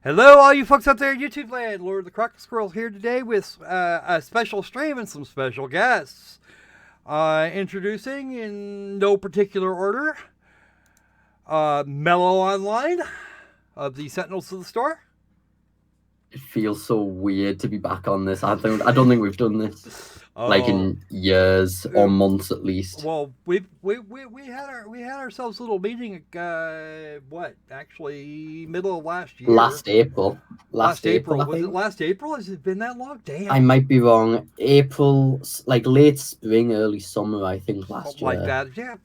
Hello, all you folks out there in YouTube land. Lord of the Croc Squirrel here today with a special stream and some special guests. Introducing, in no particular order, Mellow Online of the Sentinels of the Store. It feels so weird to be back on this. I don't think we've done this like in years or months at least. Well, we had ourselves a little meeting. Actually, middle of last year. Last April. Was it last April? Has it been that long? Damn. I might be wrong. April, like late spring, early summer. I think last year. Like that. Yeah,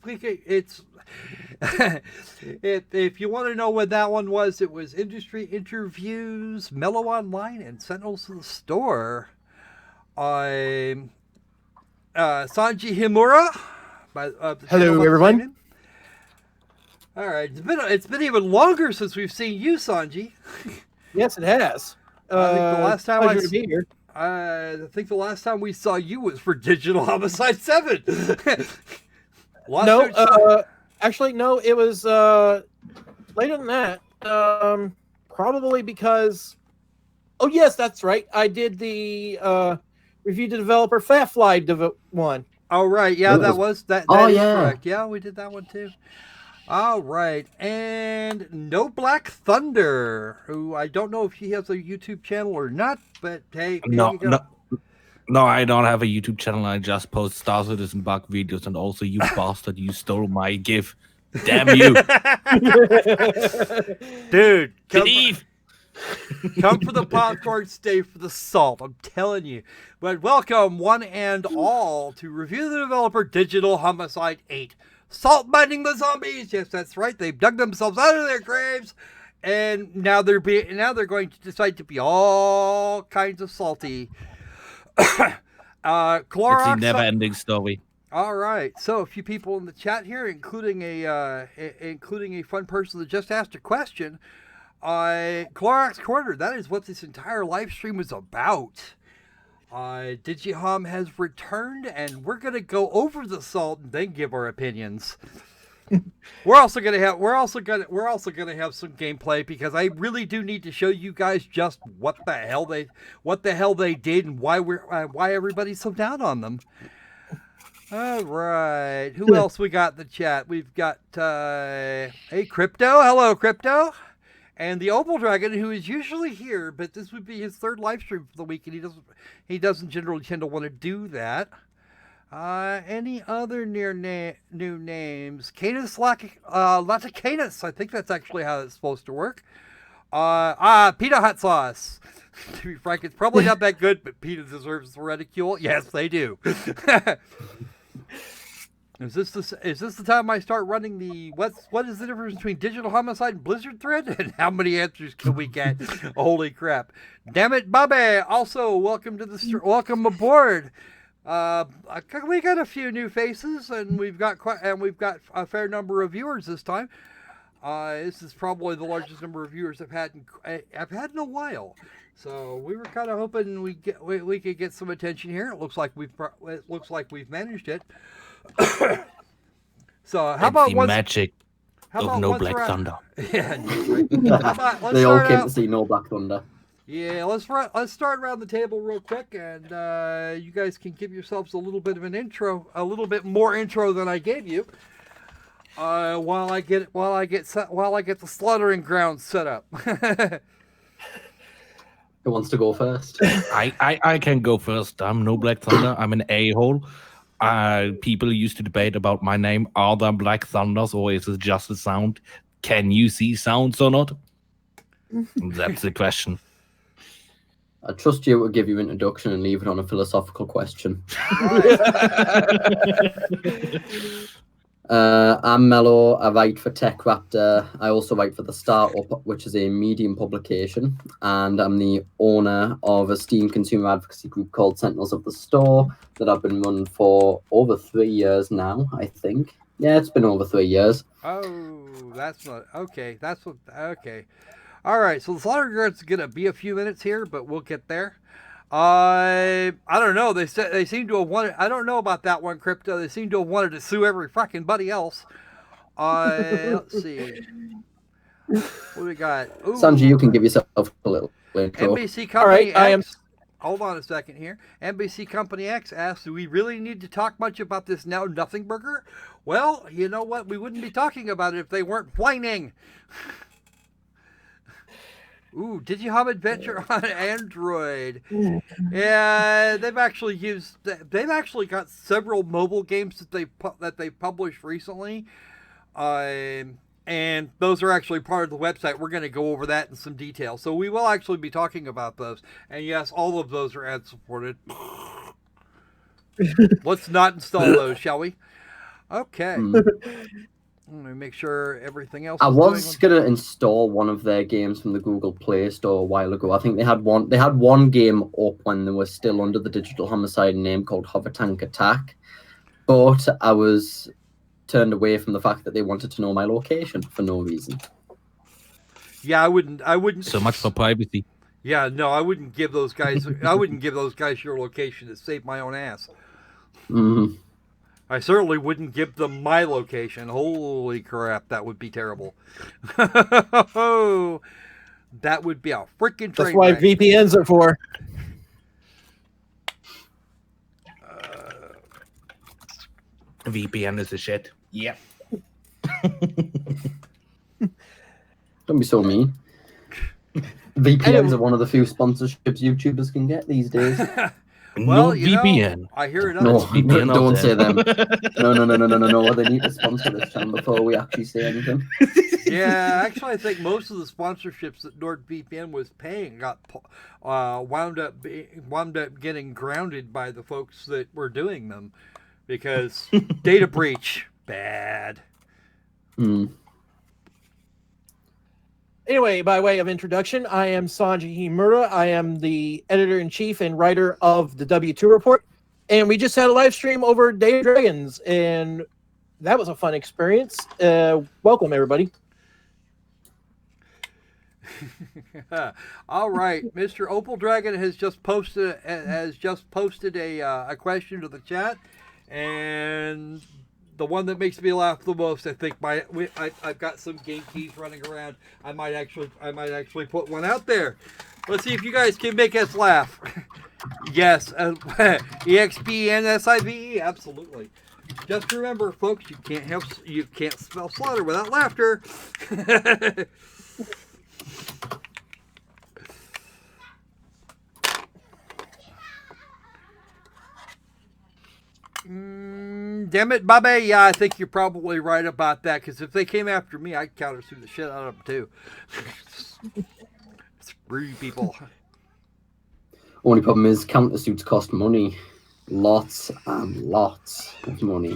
it's. if you want to know when that one was, it was Industry Interviews, Mellow Online, and Sentinels of the Store. I'm Sanji Himura. Hello, everyone. All right, it's been even longer since we've seen you, Sanji. Yes, it has. I think the last time to be here. I think the last time we saw you was for Digital Homicide 7. Actually, no, it was later than that. Probably because... Oh, yes, that's right. I did the review the developer Fatfly one. Oh, right. Yeah, that is correct. Yeah, we did that one too. All right. And No Black Thunder, who I don't know if he has a YouTube channel or not, but hey. No, I don't have a YouTube channel. I just post Star Citizen bug videos, and also, you bastard, you stole my GIF. Damn you. Dude. Come for the popcorn, stay for the salt. I'm telling you. But welcome, one and all, to Review the Developer Digital Homicide 8. Salt mining the zombies. Yes, that's right. They've dug themselves out of their graves, and now they're going to decide to be all kinds of salty. It's a never-ending story. All right, so a few people in the chat here, including a fun person that just asked a question. Clorox Corner, that is what this entire live stream is about. Digihom has returned, and we're gonna go over the salt and then give our opinions. We're also gonna have some gameplay, because I really do need to show you guys just what the hell they did and why everybody's so down on them. All right, who else we got in the chat? We've got hey Crypto, hello Crypto. And the Opal Dragon, who is usually here, but this would be his third live stream for the week, and he doesn't generally tend to want to do that. Any other new names? Canis Latacanus. I think that's actually how it's supposed to work. Pita Hot Sauce. To be frank, it's probably not that good, but Pita deserves the ridicule. Yes, they do. Is this the time I start running the what is the difference between Digital Homicide and Blizzard thread? And how many answers can we get? Holy crap. Damn it, Bobby. Also, welcome aboard. We got a few new faces, and we've got a fair number of viewers this time. This is probably the largest number of viewers I've had in a while. So we were kind of hoping we could get some attention here. It looks like we've managed it. So how about the magic of No Black Thunder? Yeah, right. They all came to see No Black Thunder. Yeah, let's start around the table real quick, and you guys can give yourselves a little bit of an intro, a little bit more intro than I gave you. While I get the slaughtering grounds set up. Who wants to go first? I can go first. I'm No Black Thunder. I'm an a-hole. People used to debate about my name. Are there Black Thunders, or is it just a sound? Can you see sounds or not? That's the question. I trust you will give you introduction and leave it on a philosophical question. I'm Mellow. I write for Tech Raptor. I also write for The Startup, which is a Medium publication, and I'm the owner of a esteemed consumer advocacy group called Sentinels of the Store that I've been running for over 3 years now, I think. Yeah, it's been over 3 years. Oh, that's not okay. Okay. All right, so the slaughter guard's gonna be a few minutes here, but we'll get there. I don't know. They seem to have wanted. I don't know about that one, Crypto. They seem to have wanted to sue every fucking buddy else. Let's see. What do we got? Ooh, Sanji, you can give yourself a little intro. NBC Company All right, I am. X. Hold on a second here. NBC Company X asks, do we really need to talk much about this now nothing burger? Well, you know what? We wouldn't be talking about it if they weren't whining. Ooh, Digihub Adventure on Android. Yeah, they've actually got several mobile games that they published recently. And those are actually part of the website. We're going to go over that in some detail. So we will actually be talking about those. And yes, all of those are ad supported. Let's not install those, shall we? Okay. Let me make sure everything else. I was gonna install one of their games from the Google Play Store a while ago. I think they had one game up when they were still under the Digital Homicide name called Hover Tank Attack, but I was turned away from the fact that they wanted to know my location for no reason. Yeah, I wouldn't. So much for privacy. Yeah, no, I wouldn't give those guys. I wouldn't give those guys your location to save my own ass. Mm-hmm. I certainly wouldn't give them my location. Holy crap, that would be terrible. That would be a freaking train That's why wreck. VPNs are for. VPN is a shit. Yep. Don't be so mean. VPNs are one of the few sponsorships YouTubers can get these days. Well, no you VPN. know, I hear it. No, VPN out don't there. say them. No. They need to sponsor this channel before we actually say anything. Yeah, actually, I think most of the sponsorships that NordVPN was paying got wound up getting grounded by the folks that were doing them because data breach, bad. Anyway, by way of introduction, I am Sanji Himura. I am the editor-in-chief and writer of the W2 Report. And we just had a live stream over Day of Dragons, and that was a fun experience. Welcome, everybody. All right, Mr. Opal Dragon has just posted a question to the chat, and the one that makes me laugh the most, I think I've got some game keys running around. I might actually put one out there. Let's see if you guys can make us laugh. Yes, EXPNSIVE, absolutely. Just remember, folks, you can't spell slaughter without laughter. Damn it, Bobby. Yeah, I think you're probably right about that, because if they came after me, I'd counter-sue the shit out of them, too. Screw people. Only problem is countersuits cost money. Lots and lots of money.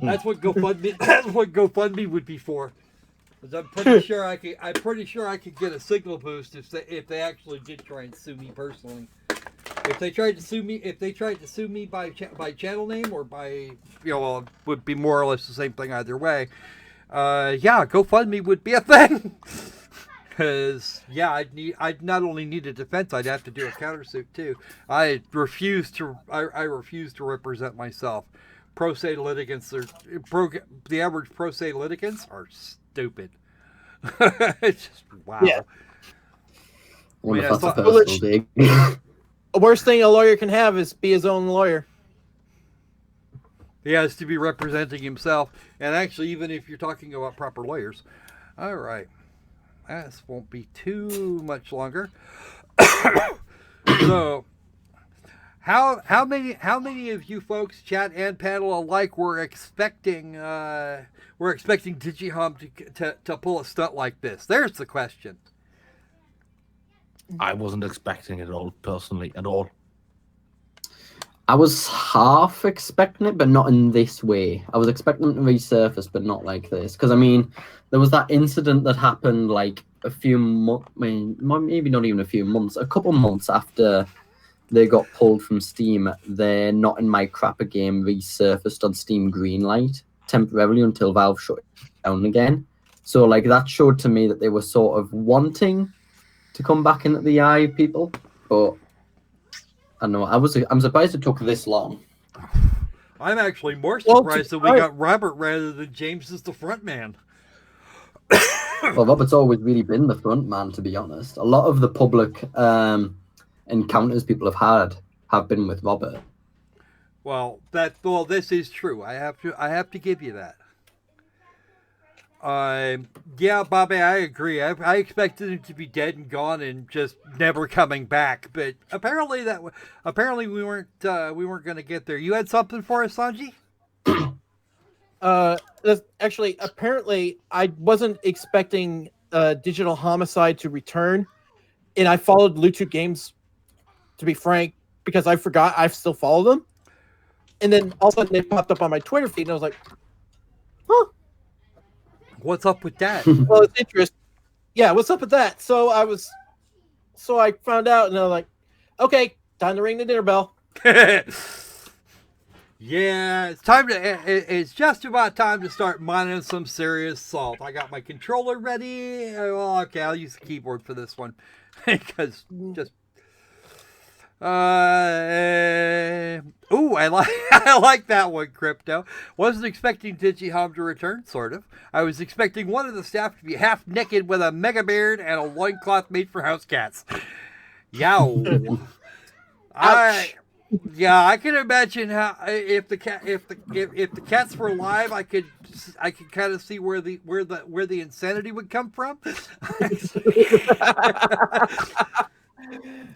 That's what GoFundMe would be for. 'Cause I'm pretty sure I could get a signal boost if they actually did try and sue me personally. If they tried to sue me by channel name or by, well, it would be more or less the same thing either way. Yeah, GoFundMe would be a thing. Because I'd not only need a defense, I'd have to do a countersuit too. I refuse to represent myself. The average pro se litigants are stupid. It's just wow. Yeah. Wonder if that's a thought- personal dig. The worst thing a lawyer can have is be his own lawyer. He has to be representing himself, and actually, even if you're talking about proper lawyers. All right, this won't be too much longer. So, how many of you folks, chat and panel alike, were expecting Digihub to pull a stunt like this? There's the question. I wasn't expecting it all, personally, at all. I was half expecting it, but not in this way. I was expecting them to resurface, but not like this. Because, I mean, there was that incident that happened like a few months, maybe not even a few months, a couple months after they got pulled from Steam. Their Not In My Crapper game resurfaced on Steam Greenlight temporarily until Valve shut it down again. So, like, that showed to me that they were sort of wanting to come back into the eye of people, but I don't know. I'm surprised it took this long. I'm actually more surprised that we got Robert rather than James as the front man. Well, Robert's always really been the front man, to be honest. A lot of the public encounters people have been with Robert. Well, this is true. I have to give you that. Yeah, Bobby, I agree. I expected him to be dead and gone and just never coming back, but apparently we weren't going to get there. You had something for us, Sanji? Actually, apparently, I wasn't expecting Digital Homicide to return, and I followed Bluetooth Games, to be frank, because I forgot I still follow them. And then all of a sudden they popped up on my Twitter feed, and I was like, huh. What's up with that? Well, it's interesting. Yeah, what's up with that? So I found out, and I was like, okay, time to ring the dinner bell. Yeah, it's just about time to start mining some serious salt. I got my controller ready. Well, okay, I'll use the keyboard for this one because just. I like that one, Crypto. Wasn't expecting Digihom to return, sort of. I was expecting one of the staff to be half naked with a mega beard and a loincloth made for house cats. Yow. I can imagine how if the cats were alive, I could kind of see where the insanity would come from.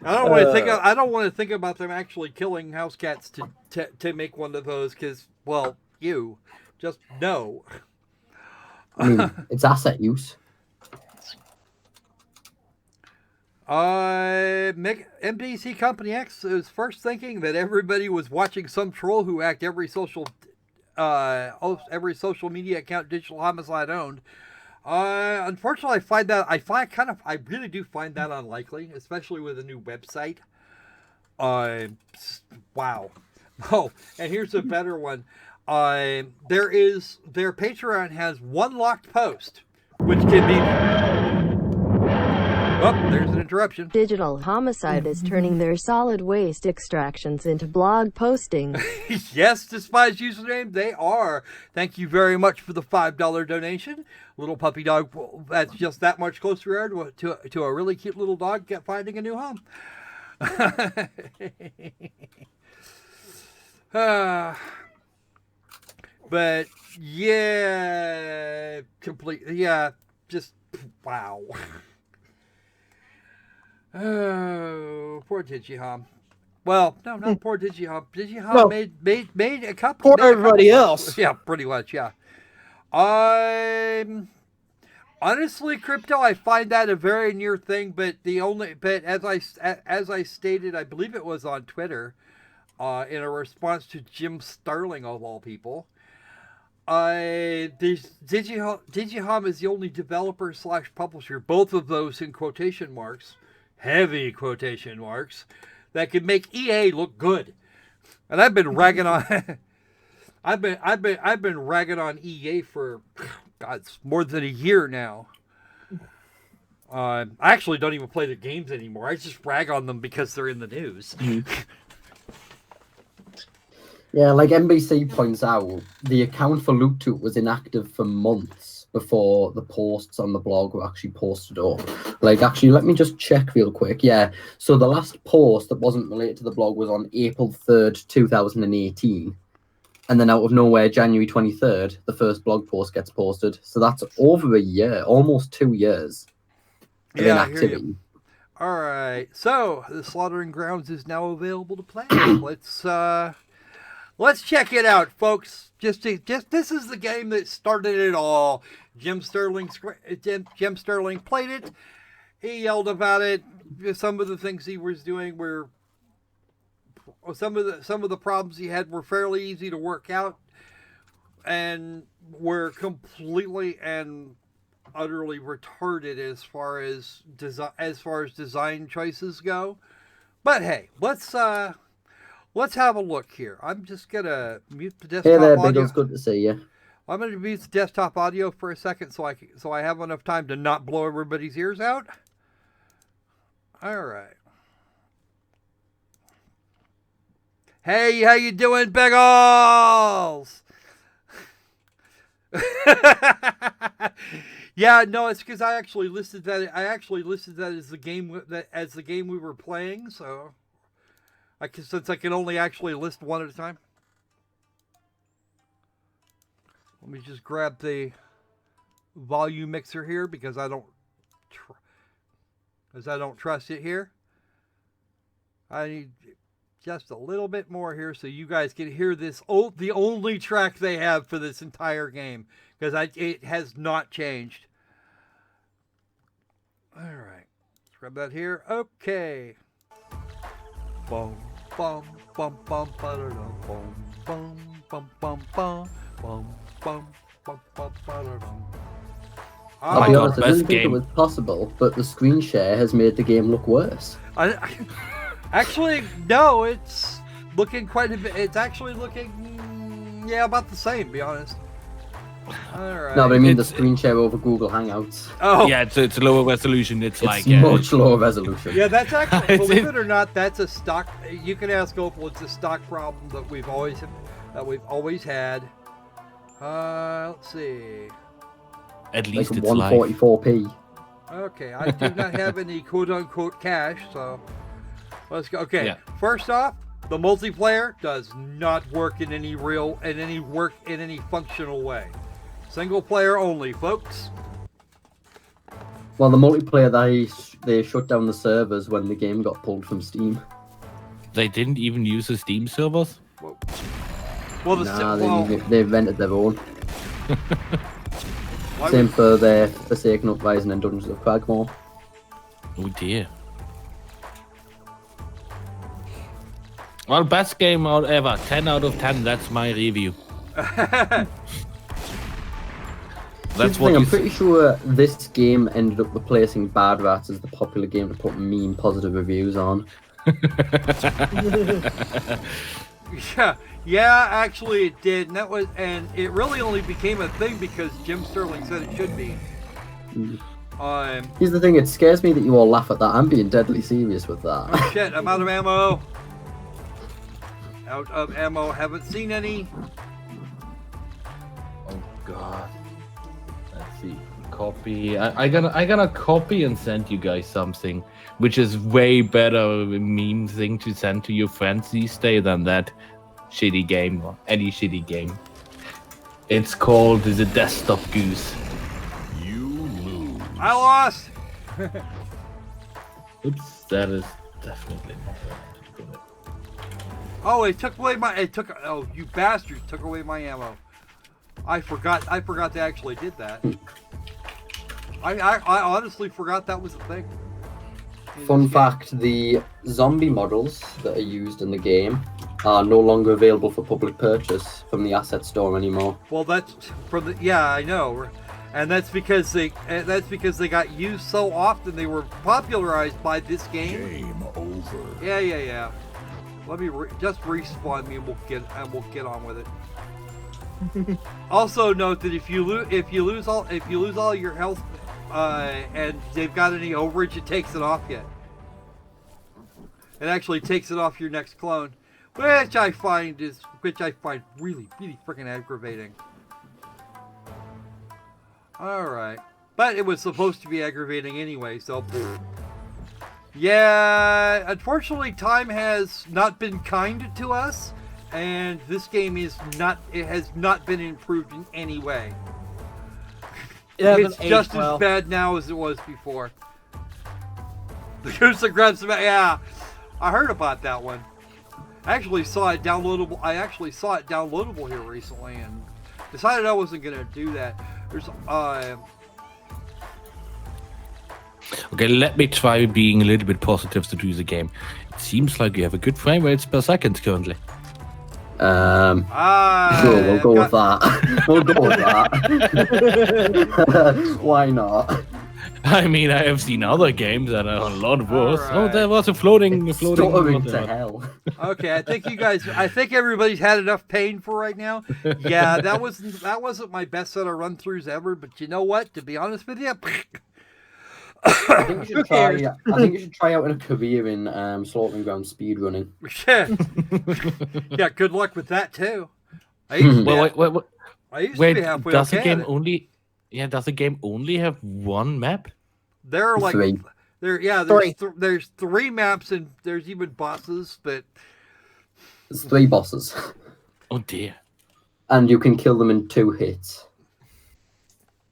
I don't want to think about them actually killing house cats to make one of those because, well, you just no. I mean, it's asset use. MDC Company X was first thinking that everybody was watching some troll who hacked every social media account Digital Homicide owned. Unfortunately, I really do find that unlikely, especially with a new website. Wow. Oh, and here's a better one. Their Patreon has one locked post, which can be. Oh, there's an interruption. Digital Homicide is turning their solid waste extractions into blog posting. Yes, despised username, they are. Thank you very much for the $5 donation. Little puppy dog, that's just that much closer to a really cute little dog finding a new home. But yeah, just wow. Oh, poor Digihom. Well, no, not poor Digihom. Digihom made a couple. For everybody else. Yeah, pretty much. Yeah. Honestly, Crypto, I find that a very near thing. But as I stated, I believe it was on Twitter, in a response to Jim Sterling of all people. Digihom is the only developer / publisher, both of those in quotation marks. Heavy quotation marks, that could make EA look good, and I've been ragging on. I've been ragging on EA for, God, it's more than a year now. I actually don't even play the games anymore. I just rag on them because they're in the news. Yeah, like NBC points out, the account for LootToot was inactive for months before the posts on the blog were actually posted up. Like, actually, let me just check real quick. Yeah, so the last post that wasn't related to the blog was on April 3rd, 2018. And then out of nowhere, January 23rd, the first blog post gets posted. So that's over a year, almost 2 years of inactivity. All right, so the Slaughtering Grounds is now available to play. Let's check it out, folks. Just this is the game that started it all. Jim Sterling played it. He yelled about it. Some of the things he was doing were some of the problems he had were fairly easy to work out, and were completely and utterly retarded as far as design choices go. But hey, let's have a look here. I'm just gonna mute the desktop audio. Hey there, audio. Biggles. Good to see you. I'm gonna mute the desktop audio for a second so I have enough time to not blow everybody's ears out. All right. Hey, how you doing, Biggles? Yeah, no, it's because I actually listed that. As the game we were playing. So, since I can only actually list one at a time. Let me just grab the volume mixer here because I don't trust it here. I need just a little bit more here so you guys can hear this. The only track they have for this entire game because it has not changed. All right, let's grab that here. Okay. Bum bum bum bum bum bum bum bum bum bum bum bum bum bum. I'll be honest, I didn't think it was possible, but the screen share has made the game look worse. Actually, no, it's looking quite a bit. It's actually looking, about the same, to be honest. All right. No, but I mean the screen share over Google Hangouts. Oh, Yeah, it's a lower resolution. It's like much lower resolution. yeah, that's actually, believe it or not, that's a stock. You can ask Opal. It's a stock problem that we've always had. Let's see. at Like least it's live. 144p. Okay, I do not have any quote-unquote cash, so let's go. Okay, Yeah. First off, the multiplayer does not work in any functional way. Single player only, folks. Well, the multiplayer, they shut down the servers when the game got pulled from Steam. They didn't even use the Steam servers. Nah, they invented their own. Why Same would- for their Forsaken Uprising and Dungeons of Cragmore. Oh dear. Well, best game out ever. 10 out of 10. That's my review. That's what I'm you pretty sure this game ended up replacing Bad Rats as the popular game to put mean positive reviews on. Yeah, actually it did, and it really only became a thing because Jim Sterling said it should be. Here's the thing, it scares me that you all laugh at that. I'm being deadly serious with that. Oh shit, I'm out of ammo. Out of ammo, haven't seen any. Oh god. Let's see. Copy. I gonna copy and send you guys something, which is way better meme thing to send to your friends these days than that shitty game or any shitty game. It's called the Desktop Goose. I lost. Oops, that is definitely not right. Oh, it took away my. Oh, you bastards! Took away my ammo. I forgot they actually did that. I honestly forgot that was a thing. Fun fact, the zombie models that are used in the game are no longer available for public purchase from the asset store anymore. Well, that's from the. Yeah, I know. And that's because they got used so often. They were popularized by this game. Game over. Yeah. Let me just respawn me, and we'll get on with it. Also note that if you lose all your health, and they've got any overage, it takes it off you. It actually takes it off your next clone, which I find really freaking aggravating. All right, but it was supposed to be aggravating anyway, so. Yeah, unfortunately, time has not been kind to us, and this game has not been improved in any way. It's just as bad now as it was before. The Goose that grabs some. Yeah, I heard about that one. I actually saw it downloadable here recently, and decided I wasn't gonna do that. There's Okay, let me try being a little bit positive to do the game. It seems like you have a good frame rates per second currently. Sure, we'll go with that. We'll go with that. Why not? I mean, I have seen other games that are a lot worse. All Oh, right. there was a floating. Stuttering to hell. Okay, I think everybody's had enough pain for right now. Yeah, that wasn't my best set of run-throughs ever, but you know what? To be honest with you, I think you should try out a career in slaughtering ground speedrunning. yeah, good luck with that too. I used to be, Well, I used to wait, be halfway does okay the game at it. only Yeah, does the game only have one map? There are like Three. there's 3 maps and there's even bosses, but There's 3 bosses, Oh dear. and you can kill them in 2 hits.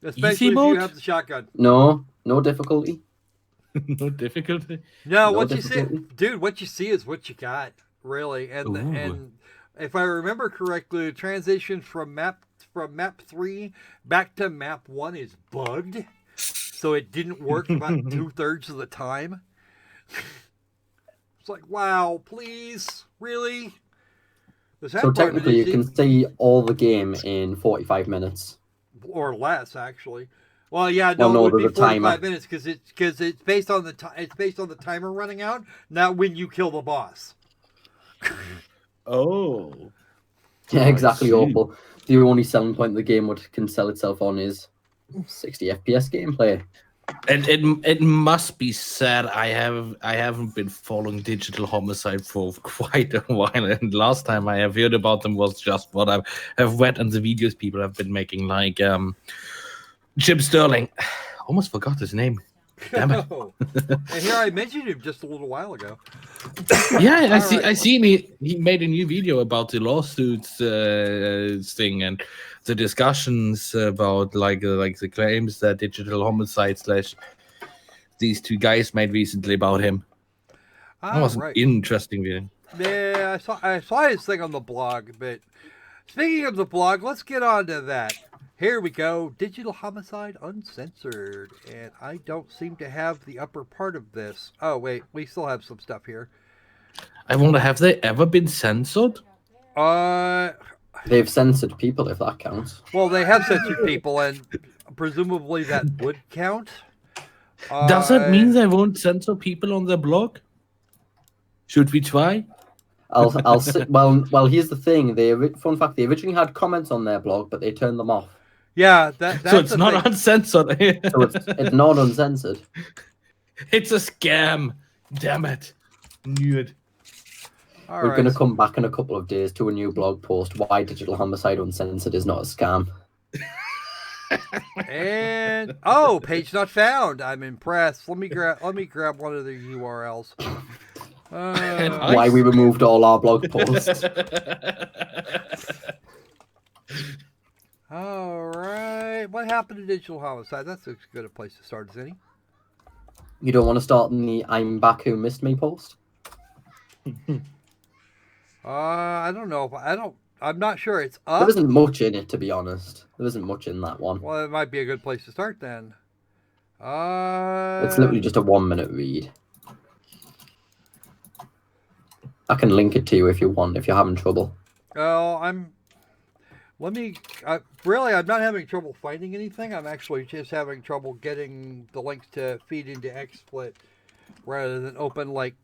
especially if mode? you have the shotgun. No difficulty. No difficulty. No, No what you see, difficulty. dude, what you see is what you got, really. And Ooh. and if I remember correctly, the transition from map 3 back to map 1 is bugged, so it didn't work about 2/3 of the time. It's like, wow, please, really? The sad So part of it technically, you is can see all the game in 45 minutes. or less, actually. Well, yeah, no, no, it would be there's a timer. 45 minutes because it's based on the timer running out, not when you kill the boss. Oh. Yeah, I exactly. see. Awful. The only selling point the game can sell itself on is 60 FPS gameplay. And it must be said I haven't been following Digital Homicide for quite a while, and last time I have heard about them was just what I have read in the videos people have been making, like Jim Sterling. Almost forgot his name. Damn it. And here I mentioned him just a little while ago. Yeah, I see. Alright. I seen he made a new video about the lawsuits thing and the discussions about like the claims that Digital Homicide / these 2 guys made recently about him. That was an Right. interesting video. Yeah, I saw his thing on the blog, but speaking of the blog, let's get on to that. Here we go, Digital Homicide Uncensored, and I don't seem to have the upper part of this. Oh wait, we still have some stuff here. I wonder, have they ever been censored? They've censored people, if that counts. Well, they have censored people, and presumably that would count. Does that mean they won't censor people on their blog? Should we try? I'll sit. Well, here's the thing. Fun fact: they originally had comments on their blog, but they turned them off. Yeah, that's So it's the not thing. uncensored. So it's not uncensored. It's a scam. Damn it. Knew it. All We're right, going to come back in a couple of days to a new blog post: why Digital Homicide Uncensored is not a scam. and page not found. I'm impressed. Let me grab one of the URLs. Why we removed all our blog posts. All right, what happened to Digital Homicide? That's as good a place to start as any. You don't want to start in the "I'm back who missed me" post? I don't know if I'm not sure it's up. There isn't much in it, to be honest. There isn't much in that one. Well, it might be a good place to start then. It's literally just a 1-minute read. I can link it to you if you want, if you're having trouble. Oh, I'm not having trouble finding anything. I'm actually just having trouble getting the links to feed into XSplit rather than open like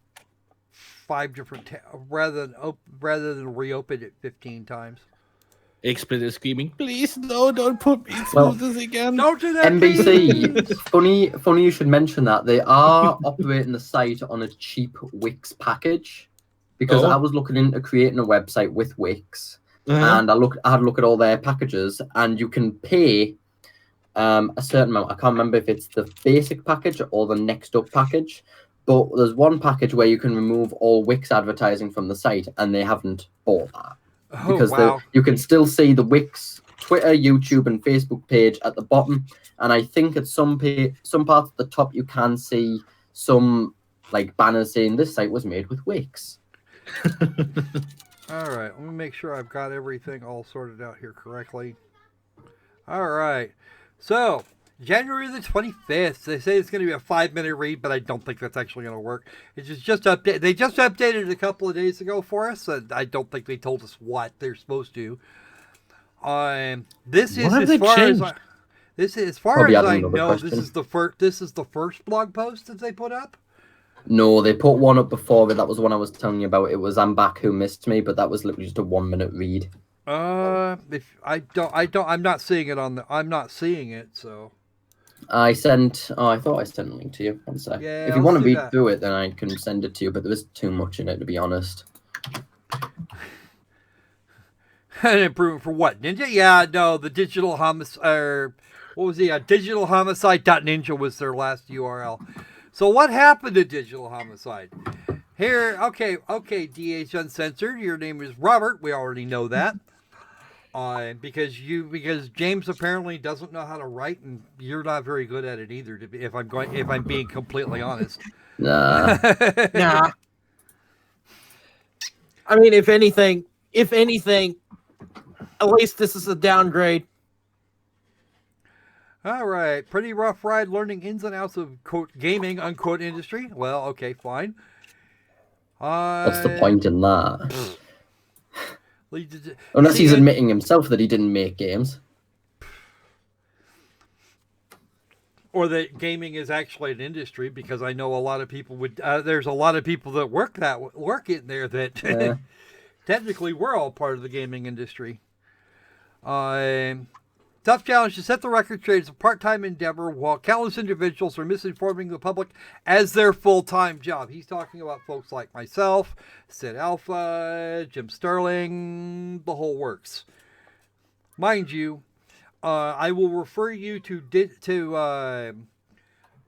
5 different rather than reopen it 15 times. XSplit is screaming, please, no, don't put me through Well, this again. Don't do that. NBC, funny you should mention that. They are operating the site on a cheap Wix package. Because I was looking into creating a website with Wix, and I had a look at all their packages, and you can pay a certain amount. I can't remember if it's the basic package or the next up package, but there's one package where you can remove all Wix advertising from the site, and they haven't bought that. Because you can still see the Wix Twitter, YouTube, and Facebook page at the bottom, and I think at some parts at the top you can see some like banners saying this site was made with Wix. All right, let me make sure I've got everything all sorted out here correctly. All right, so January the 25th. They say it's going to be a 5-minute read, but I don't think that's actually going to work. It's just update. They just updated it a couple of days ago for us, and I don't think they told us what they're supposed to. This is as far as I know. This is the first blog post that they put up. No, they put one up before it. That was the one I was telling you about. It was "I'm back who missed me," but that was literally just a 1-minute read. I'm not seeing it on the. I'm not seeing it, so. I thought I sent a link to you. One sec. Yeah, if you I'll want to see read that. through it, then I can send it to you. But there is too much in it, to be honest. An improvement for what? Ninja? Yeah, no, the digital homicide. What was the digital homicide.ninja was their last URL. So what happened to digital homicide? Here, okay, DH Uncensored. Your name is Robert. We already know that. Because James apparently doesn't know how to write, and you're not very good at it either. If I'm being completely honest. Nah. Nah. I mean, if anything, at least this is a downgrade. All right, pretty rough ride learning ins and outs of quote gaming unquote industry. Well, okay, fine. What's the point in that? Unless he's Season- admitting himself that he didn't make games. Or that gaming is actually an industry, because I know a lot of people would. There's a lot of people that work in there that Yeah. technically we're all part of the gaming industry. Tough challenge to set the record straight is a part-time endeavor, while countless individuals are misinforming the public as their full-time job. He's talking about folks like myself, Sid Alpha, Jim Sterling, the whole works. Mind you, I will refer you to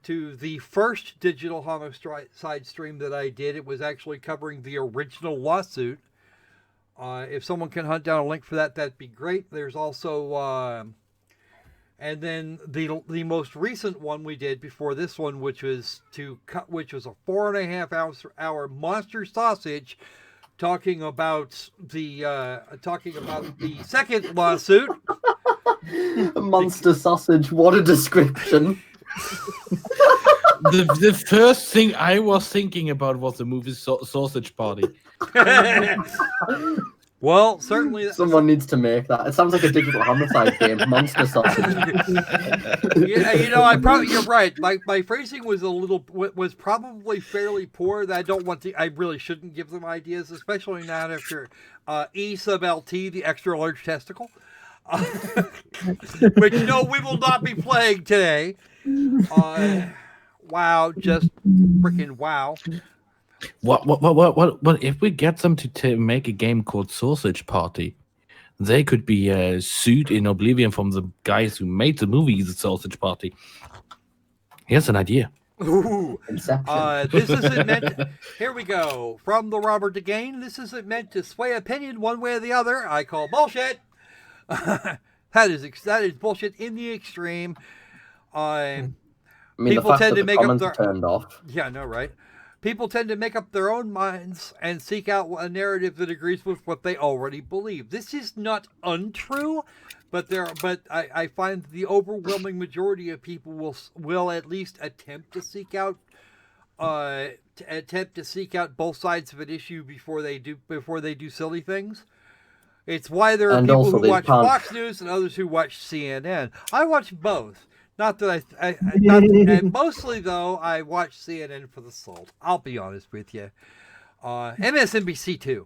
the first digital homicide stream that I did. It was actually covering the original lawsuit. If someone can hunt down a link for that, that'd be great. There's also, and then the most recent one we did before this one, which was a 4.5 hour monster sausage, talking about the second lawsuit. Monster sausage, what a description. The first thing I was thinking about was the movie Sausage Party. Well, certainly Someone needs to make that. It sounds like a digital homicide game. Monster sausage. Yeah, you're right. My phrasing was probably fairly poor. That I really shouldn't give them ideas, especially not after E sub LT, the extra large testicle, which we will not be playing today. Wow, just freaking wow. What if we get them to make a game called Sausage Party? They could be sued in oblivion from the guys who made the movie The Sausage Party. Here's an idea. Ooh. Inception. This isn't meant to, here we go. From the Robert DeGain. This isn't meant to sway opinion one way or the other. I call bullshit. That is bullshit in the extreme. I mean, people the fact tend that to the make up comments their are turned off. Yeah, no, right? People tend to make up their own minds and seek out a narrative that agrees with what they already believe. This is not untrue, but I find the overwhelming majority of people will at least attempt to seek out both sides of an issue before they do silly things. It's why there are And people also who they watch can't- Fox News and others who watch CNN. I watch both. Not that and mostly though, I watch CNN for the salt. I'll be honest with you. MSNBC too.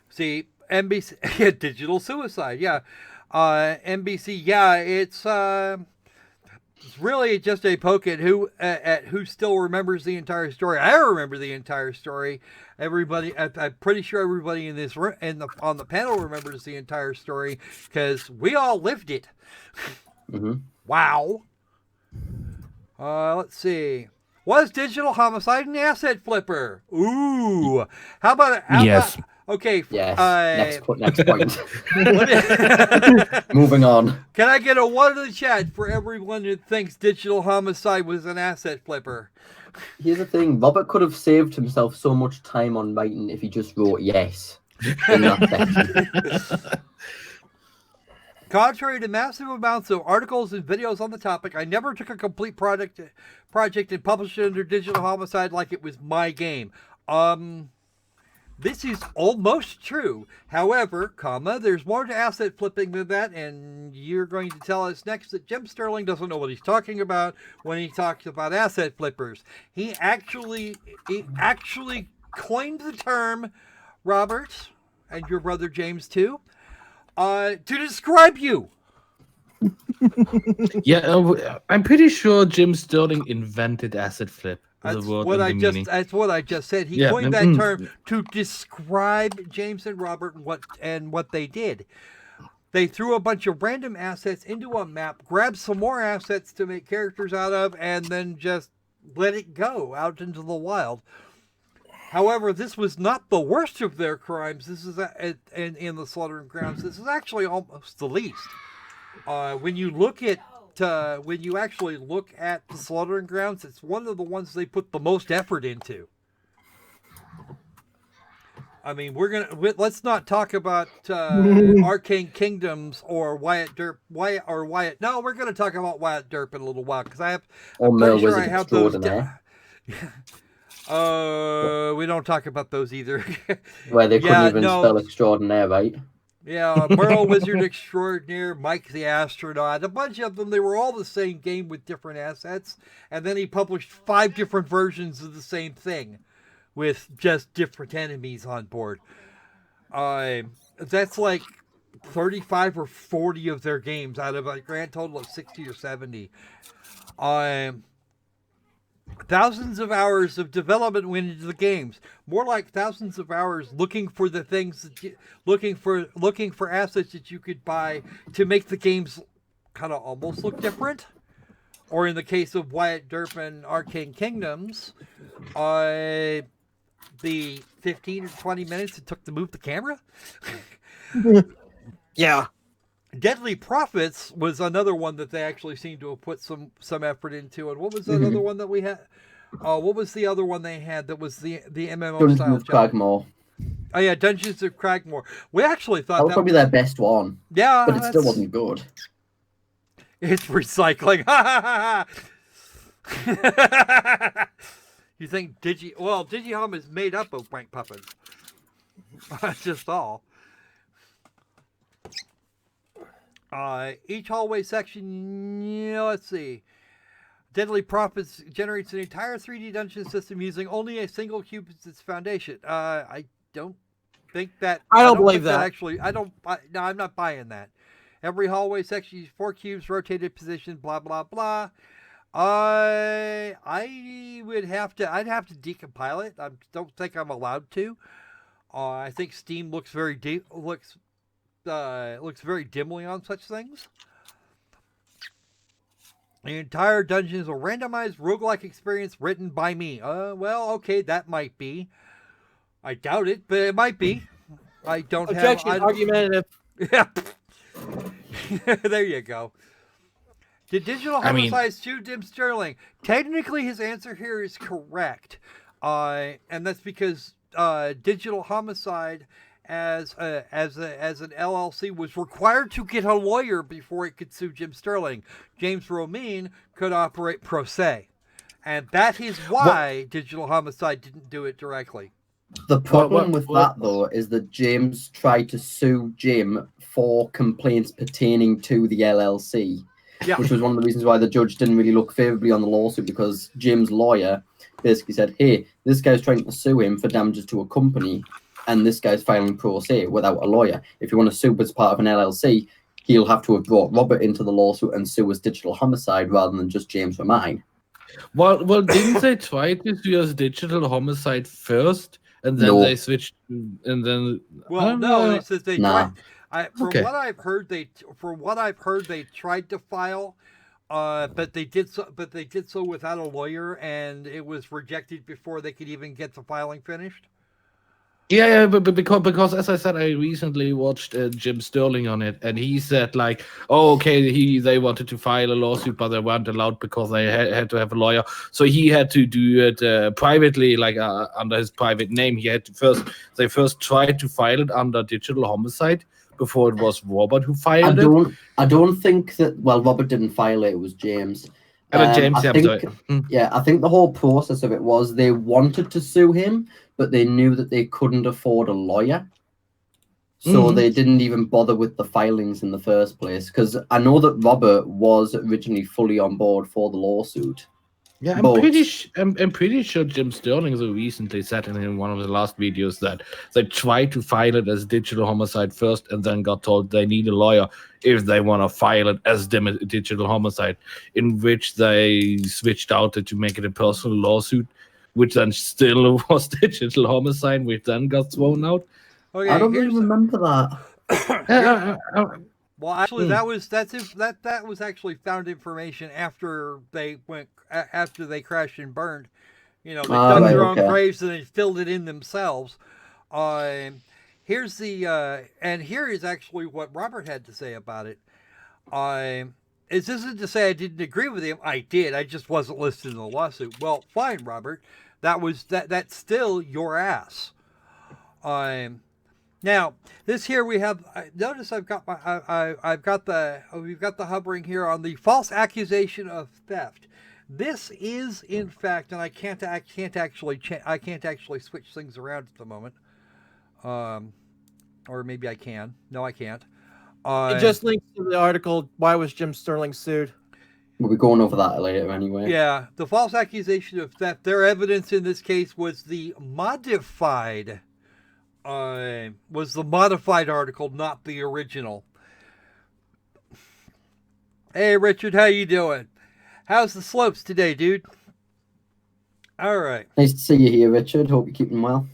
See, NBC, digital suicide. Yeah. NBC. Yeah, it's really just a poke at who still remembers the entire story. I remember the entire story. Everybody, I'm pretty sure everybody in this room on the panel remembers the entire story because we all lived it. Mm-hmm. Wow. Let's see. Was digital homicide an asset flipper? Ooh. How about Yes. Okay. Yes. Next point. What- Moving on. Can I get a one in the chat for everyone who thinks digital homicide was an asset flipper? Here's the thing. Robert could have saved himself so much time on writing if he just wrote yes in that section. Contrary to massive amounts of articles and videos on the topic, I never took a complete project and published it under digital homicide like it was my game. This is almost true. However, there's more to asset flipping than that, and you're going to tell us next that Jim Sterling doesn't know what he's talking about when he talks about asset flippers. He actually coined the term, Robert, and your brother James too, to describe you. Yeah, I'm pretty sure Jim Sterling invented acid flip. That's word what and I the just. meaning. That's what I just said. He Yeah, coined that term to describe James and Robert and what they did. They threw a bunch of random assets into a map, grabbed some more assets to make characters out of, and then just let it go out into the wild. However, this was not the worst of their crimes. This is in the Slaughtering Grounds. This is actually almost the least. When you actually look at the Slaughtering Grounds, it's one of the ones they put the most effort into. I mean, let's not talk about Arcane Kingdoms or Wyatt. No, we're gonna talk about Wyatt Derp in a little while because I'm pretty sure I have those. We don't talk about those either. Where they couldn't even spell extraordinaire, right? Yeah, Merle Wizard Extraordinaire, Mike the Astronaut, a bunch of them. They were all the same game with different assets, and then he published 5 different versions of the same thing, with just different enemies on board. That's like 35 or 40 of their games out of a grand total of 60 or 70. Thousands of hours of development went into the games. More like thousands of hours looking for the things, looking for assets that you could buy to make the games kind of almost look different. Or in the case of Wyatt Derp and Arcane Kingdoms, the 15 or 20 minutes it took to move the camera. Yeah. Deadly Profits was another one that they actually seemed to have put some effort into. And what was that other one that we had? What was the other one they had that was the MMO Dungeons style? of Cragmore. Oh yeah, Dungeons of Cragmore. We actually thought that was probably their best one. Yeah, but it still wasn't good. It's recycling. You think Digihome is made up of wank puppets? That's just all. Each hallway section, let's see. Deadly Profits generates an entire 3D dungeon system using only a single cube as its foundation. I don't think that. I don't believe that. Actually, no, I'm not buying that. Every hallway section uses 4 cubes, rotated position, blah blah blah. I'd have to decompile it. I don't think I'm allowed to. I think Steam looks very looks very dimly on such things. The entire dungeon is a randomized roguelike experience written by me. Well, okay, that might be. I doubt it, but it might be. I don't Objection, have... argumentative. Yeah. There you go. Did Digital Homicide sue Jim Sterling? Technically, his answer here is correct. And that's because Digital Homicide as an LLC was required to get a lawyer before it could sue Jim Sterling. James Romine could operate pro se. And that is why Digital Homicide didn't do it directly. The problem with that, though, is that James tried to sue Jim for complaints pertaining to the LLC, which was one of the reasons why the judge didn't really look favorably on the lawsuit, because Jim's lawyer basically said, hey, this guy's trying to sue him for damages to a company, and this guy's filing pro se without a lawyer. If you want to sue as part of an LLC, he'll have to have brought Robert into the lawsuit and sue as Digital Homicide rather than just James Romine. Well, didn't they try to sue as Digital Homicide first, and then they switched, and then? Well, no, it says they tried. From Okay. what I've heard, they tried to file, but they did so without a lawyer, and it was rejected before they could even get the filing finished. Yeah, but because as I said, I recently watched Jim Sterling on it, and he said like, oh, okay, they wanted to file a lawsuit, but they weren't allowed because they had to have a lawyer, so he had to do it privately, like under his private name. They first tried to file it under Digital Homicide before it was Robert who filed it. I don't think that. Well, Robert didn't file it; it was James. James, I think the whole process of it was they wanted to sue him, but they knew that they couldn't afford a lawyer. So they didn't even bother with the filings in the first place. Because I know that Robert was originally fully on board for the lawsuit. Yeah, But- I'm pretty sure Jim Sterling so recently said in one of the last videos that they tried to file it as digital homicide first, and then got told they need a lawyer if they want to file it as digital homicide, in which they switched out it to make it a personal lawsuit, which then still was digital homicide, which then got thrown out. Okay, I don't really remember that. Well, actually, that was actually found information after they crashed and burned. You know, they dug right, their own okay. graves and they filled it in themselves. Here's the and here is actually what Robert had to say about it. This isn't to say I didn't agree with him. I did. I just wasn't listed in the lawsuit. Well, fine, Robert. That's still your ass. Now, this here we have. Notice we've got the hovering here on the false accusation of theft. This is, in fact, and I can't actually switch things around at the moment. Or maybe I can. No, I can't. It just links to the article. Why was Jim Sterling sued? We'll be going over that later anyway. Yeah, the false accusation of theft. Their evidence in this case was the modified. Was the modified article, not the original. Hey, Richard, how you doing? How's the slopes today, dude? All right. Nice to see you here, Richard. Hope you're keeping well.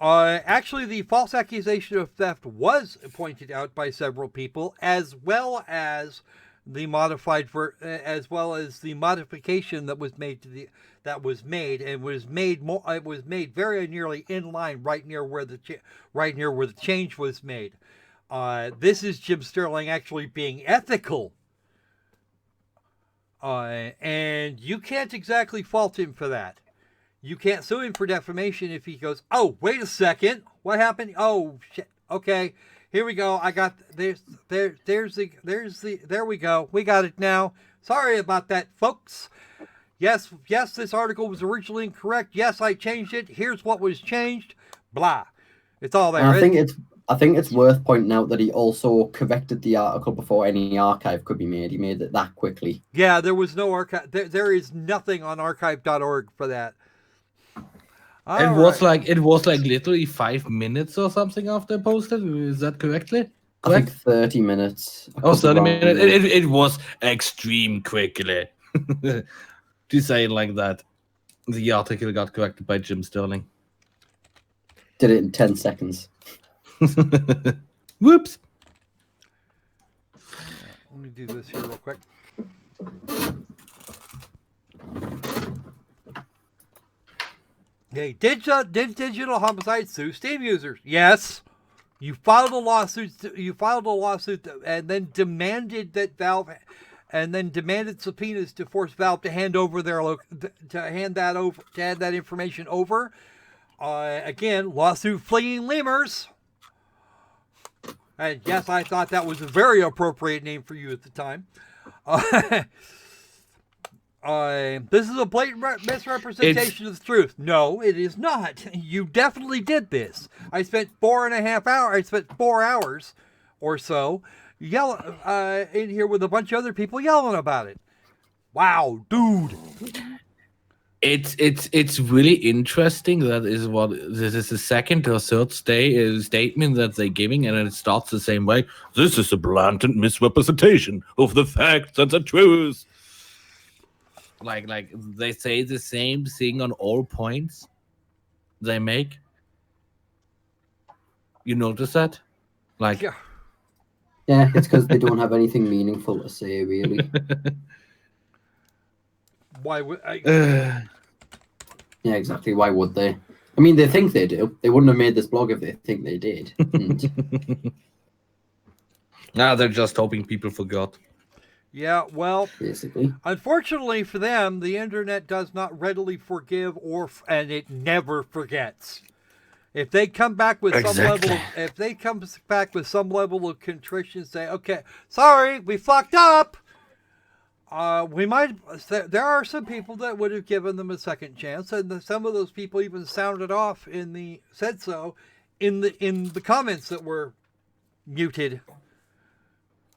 Actually, the false accusation of theft was pointed out by several people, as well as the modified as well as the modification that was made to it was made very nearly in line, right near where the change was made. This is Jim Sterling actually being ethical, and you can't exactly fault him for that. You can't sue him for defamation if he goes, "Oh, wait a second, what happened? Oh shit, okay." Here we go. I got there we go. We got it now. Sorry about that, folks. Yes, this article was originally incorrect. Yes, I changed it. Here's what was changed. Blah. It's all there. And I think it's worth pointing out that he also corrected the article before any archive could be made. He made it that quickly. Yeah, there was no archive. There is nothing on archive.org for that. It was like literally 5 minutes or something after I posted. Is that correctly? I think 30 minutes. Oh, 30 minutes. It was extreme quickly. To say it like that. The article got corrected by Jim Sterling. Did it in 10 seconds. Whoops. Let me do this here real quick. Okay, did digital homicide sue Steam users? Yes. You filed a lawsuit. And then demanded subpoenas to force Valve to hand over that information over. Again, lawsuit fleeing lemurs. And yes, I thought that was a very appropriate name for you at the time. This is a blatant misrepresentation of the truth. No, it is not. You definitely did this. I spent 4.5 hours. I spent 4 hours or so in here with a bunch of other people yelling about it. Wow, dude. It's really interesting. This is the second or third statement that they're giving, and it starts the same way. This is a blatant misrepresentation of the facts and the truth. Like they say the same thing on all points they make. You notice that? Like, yeah, it's because they don't have anything meaningful to say, really. Why would I? Yeah, exactly. Why would they? I mean, they think they do. They wouldn't have made this blog if they think they did. Nah, they're just hoping people forgot. Yeah, well, basically. Unfortunately for them, the internet does not readily forgive, and it never forgets. If they come back with some level of contrition, say, "Okay, sorry, we fucked up." There are some people that would have given them a second chance, and some of those people even sounded off said so in the comments that were muted.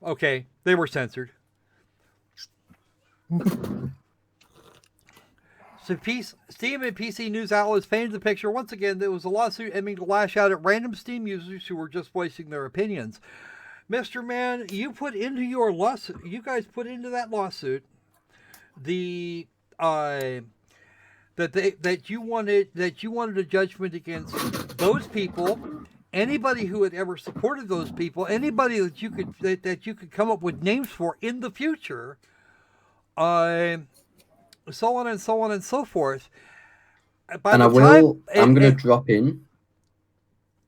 Okay, they were censored. So Steam and PC news outlets painted the picture. Once again, there was a lawsuit aiming to lash out at random Steam users who were just voicing their opinions. Mr. Man, you put into your lawsuit, you guys put into that lawsuit the that you wanted a judgment against those people, anybody who had ever supported those people, anybody that you could come up with names for in the future, so on and so on and so forth. I'm going to drop in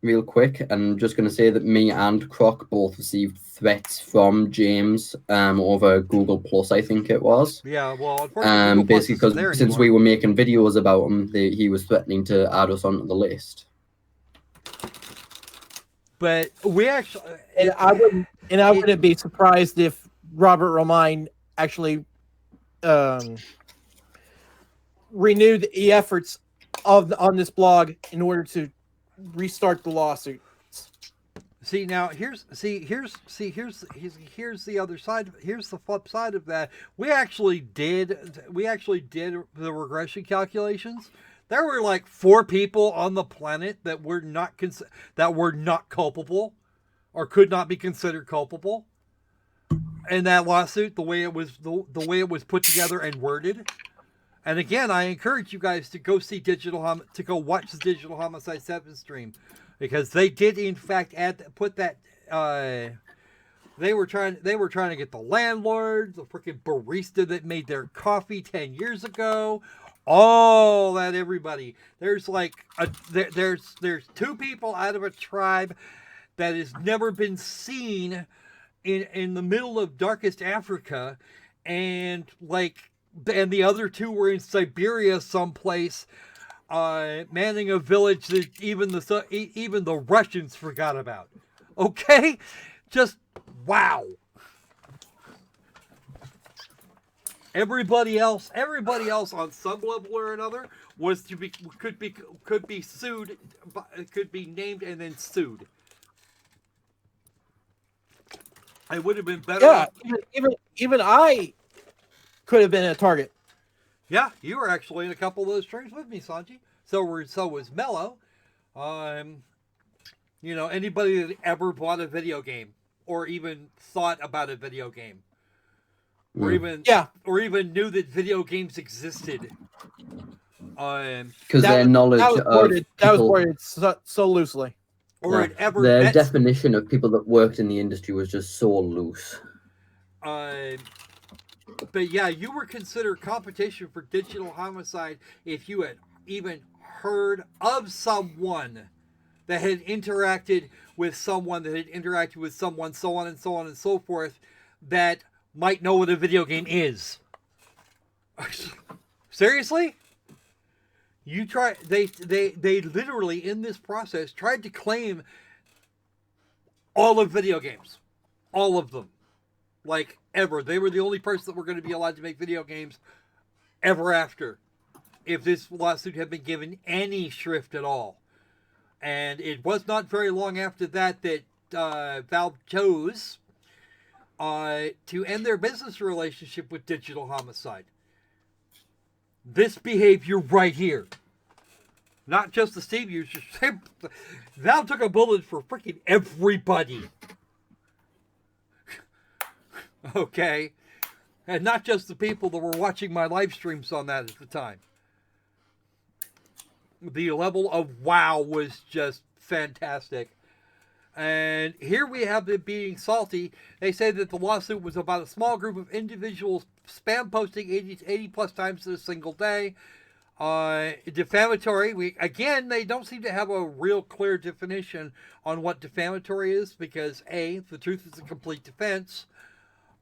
real quick, and I'm just going to say that me and Croc both received threats from James over Google Plus, I think it was. Yeah, well, unfortunately, basically because since we were making videos about him, he was threatening to add us onto the list. But we actually, and I wouldn't be surprised if Robert Romine actually renewed the efforts on this blog in order to restart the lawsuit. See, now here's the other side. Here's the flip side of that. We actually did the regression calculations. There were like 4 people on the planet that were not culpable, or could not be considered culpable, in that lawsuit. The way it was put together and worded. And again, I encourage you guys to go watch the Digital Homicide 7 stream, because they did in fact they were trying to get the landlord, the freaking barista that made their coffee 10 years ago, all that, everybody. There's like there's 2 people out of a tribe that has never been seen in the middle of darkest Africa, and the other 2 were in Siberia someplace, manning a village that even the Russians forgot about. Okay, just wow. Everybody else on some level or another could be sued, could be named and then sued. It would have been better. Yeah, even I could have been a target. Yeah, you were actually in a couple of those streams with me, Sanji. So was Mello. Anybody that ever bought a video game, or even thought about a video game, or even knew that video games existed. Because their knowledge that was worded so loosely. Or had ever their met definition of people that worked in the industry was just so loose. But yeah, you were considered competition for Digital Homicide if you had even heard of someone that had interacted with someone, so on and so on and so forth, that might know what a video game is. Seriously? They literally, in this process, tried to claim all of video games. All of them. Like, ever. They were the only person that were going to be allowed to make video games ever after, if this lawsuit had been given any shrift at all. And it was not very long after that Valve chose to end their business relationship with Digital Homicide. This behavior right here. Not just the Steam users. Valve took a bullet for freaking everybody. Okay? And not just the people that were watching my live streams on that at the time. The level of wow was just fantastic. And here we have them being salty. They say that the lawsuit was about a small group of individuals spam posting 80 plus times in a single day. Defamatory. They don't seem to have a real clear definition on what defamatory is, because the truth is a complete defense.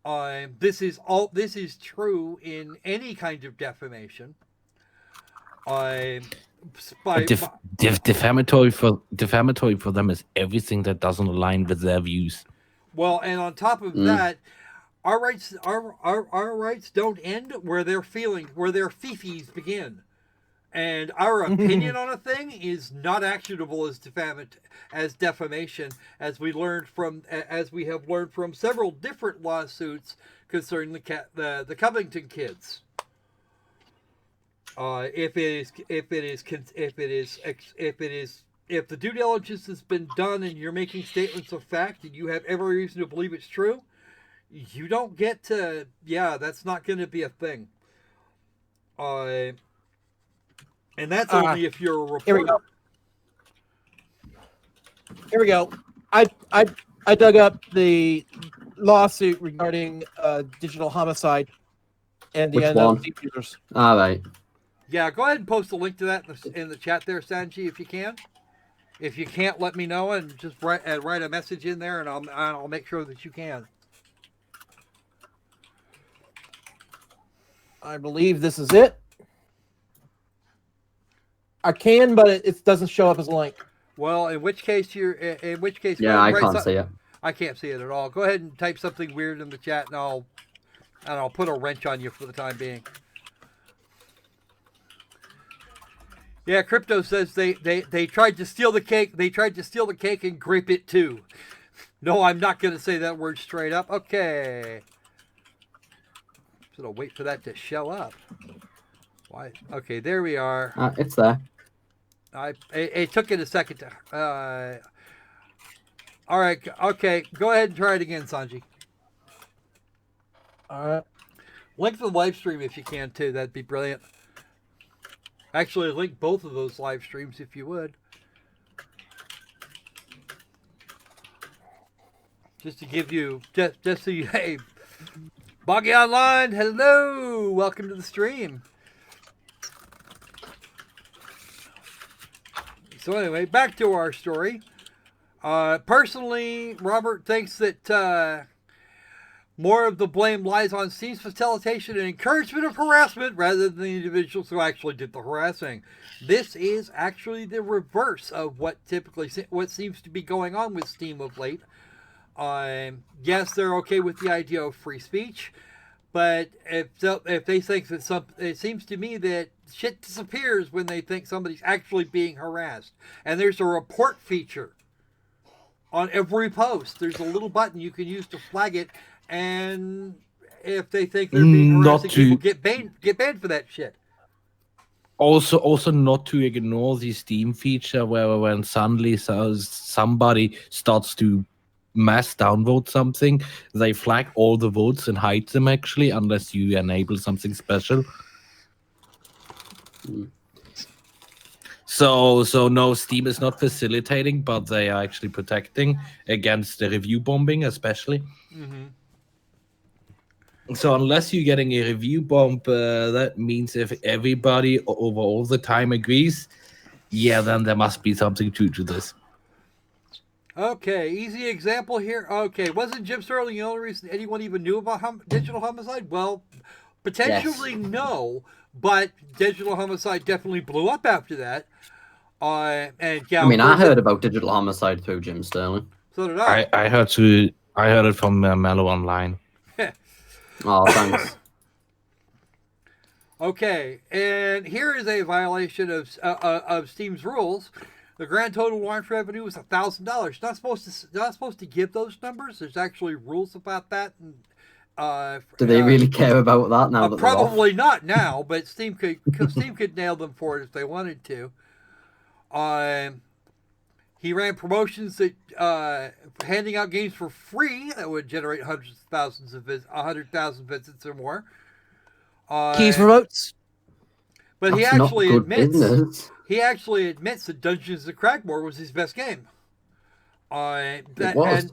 This is true in any kind of defamation. Defamatory for them is everything that doesn't align with their views. Well, and on top of that, our rights don't end where their fifis begin. And our opinion on a thing is not actionable as defamation, as we have learned from several different lawsuits concerning the Covington kids. If the due diligence has been done and you're making statements of fact and you have every reason to believe it's true, you don't get to. Yeah, that's not going to be a thing. And that's only if you're a reporter. Here we go. I dug up the lawsuit regarding digital homicide and the unknown Steam users. All right. Yeah, go ahead and post a link to that in the chat there, Sanji, if you can. If you can't, let me know and just write a message in there, and I'll make sure that you can. I believe this is it. I can, but it doesn't show up as a link. Well, in which case Yeah, I can't see it. I can't see it at all. Go ahead and type something weird in the chat, and I'll put a wrench on you for the time being. Yeah, Crypto says they tried to steal the cake. They tried to steal the cake and grape it too. No, I'm not going to say that word straight up. Okay. So I'll wait for that to show up. Why? Okay, there we are. It's there. It took it a second to. All right. Okay. Go ahead and try it again, Sanji. All right. Link the live stream if you can too. That'd be brilliant. Actually, link both of those live streams if you would. Just to give you, just so you, hey, Boggy Online, hello, welcome to the stream. So anyway, back to our story. Personally, Robert thinks that more of the blame lies on Steam's facilitation and encouragement of harassment rather than the individuals who actually did the harassing. This is actually the reverse of what seems to be going on with Steam of late. Yes, they're okay with the idea of free speech, but if they think that it seems to me that shit disappears when they think somebody's actually being harassed. And there's a report feature on every post. There's a little button you can use to flag it. And if they think they're being harassing people, get banned for that shit. Also not to ignore the Steam feature where when suddenly somebody starts to mass downvote something, they flag all the votes and hide them actually, unless you enable something special. So no, Steam is not facilitating, but they are actually protecting against the review bombing, especially. Mm-hmm. So unless you're getting a review bomb, that means if everybody over all the time agrees, yeah, then there must be something to this. Okay, easy example here. Okay, wasn't Jim Sterling the only reason anyone even knew about digital homicide? Well, potentially no, but digital homicide definitely blew up after that. And yeah, I mean, I heard about digital homicide through Jim Sterling. So did I. I heard it from Mellow Online. Oh, thanks. Okay, and here is a violation of Steam's rules. The grand total launch revenue was $1,000. Not supposed to give those numbers. There's actually rules about that. And, do they really care about that now? That probably not now, but Steam could nail them for it if they wanted to. He ran promotions that handing out games for free that would generate hundreds of thousands of 100,000 visits or more. Keys for votes. But That's he actually admits that Dungeons & Cragmore was his best game. And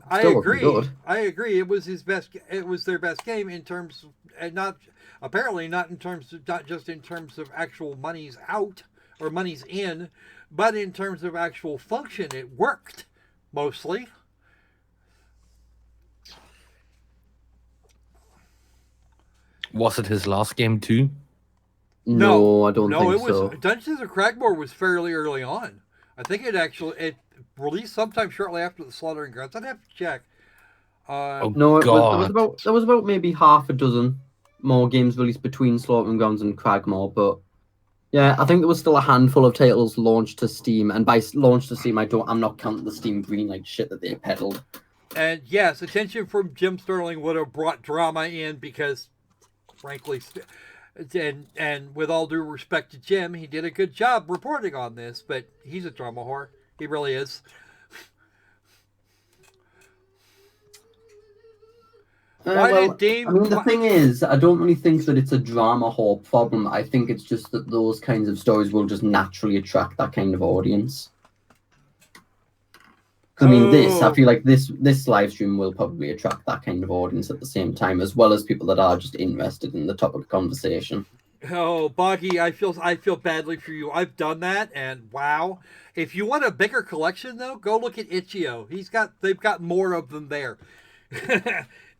I agree. Good. I agree. It was his best. It was their best game in terms of, and not just in terms of actual monies out or monies in, but in terms of actual function. It worked mostly. Was it his last game too? No, I don't think so. Dungeons & Cragmore was fairly early on. I think it released sometime shortly after the Slaughtering Grounds. I'd have to check. No, there was about maybe half a dozen more games released between Slaughtering Grounds and Cragmore, but Yeah, I think there was still a handful of titles launched to Steam, and by launched to Steam, I'm not counting the Steam Greenlight shit that they peddled. And yes, attention from Jim Sterling would have brought drama in because, frankly, and with all due respect to Jim, he did a good job reporting on this, but he's a drama whore. He really is. The thing is, I don't really think that it's a drama whore problem. I think it's just that those kinds of stories will just naturally attract that kind of audience. I mean, I feel like this live stream will probably attract that kind of audience at the same time, as well as people that are just interested in the topic of conversation. Oh, Boggy, I feel badly for you. I've done that, and wow. If you want a bigger collection, though, go look at Itch.io. They've got more of them there.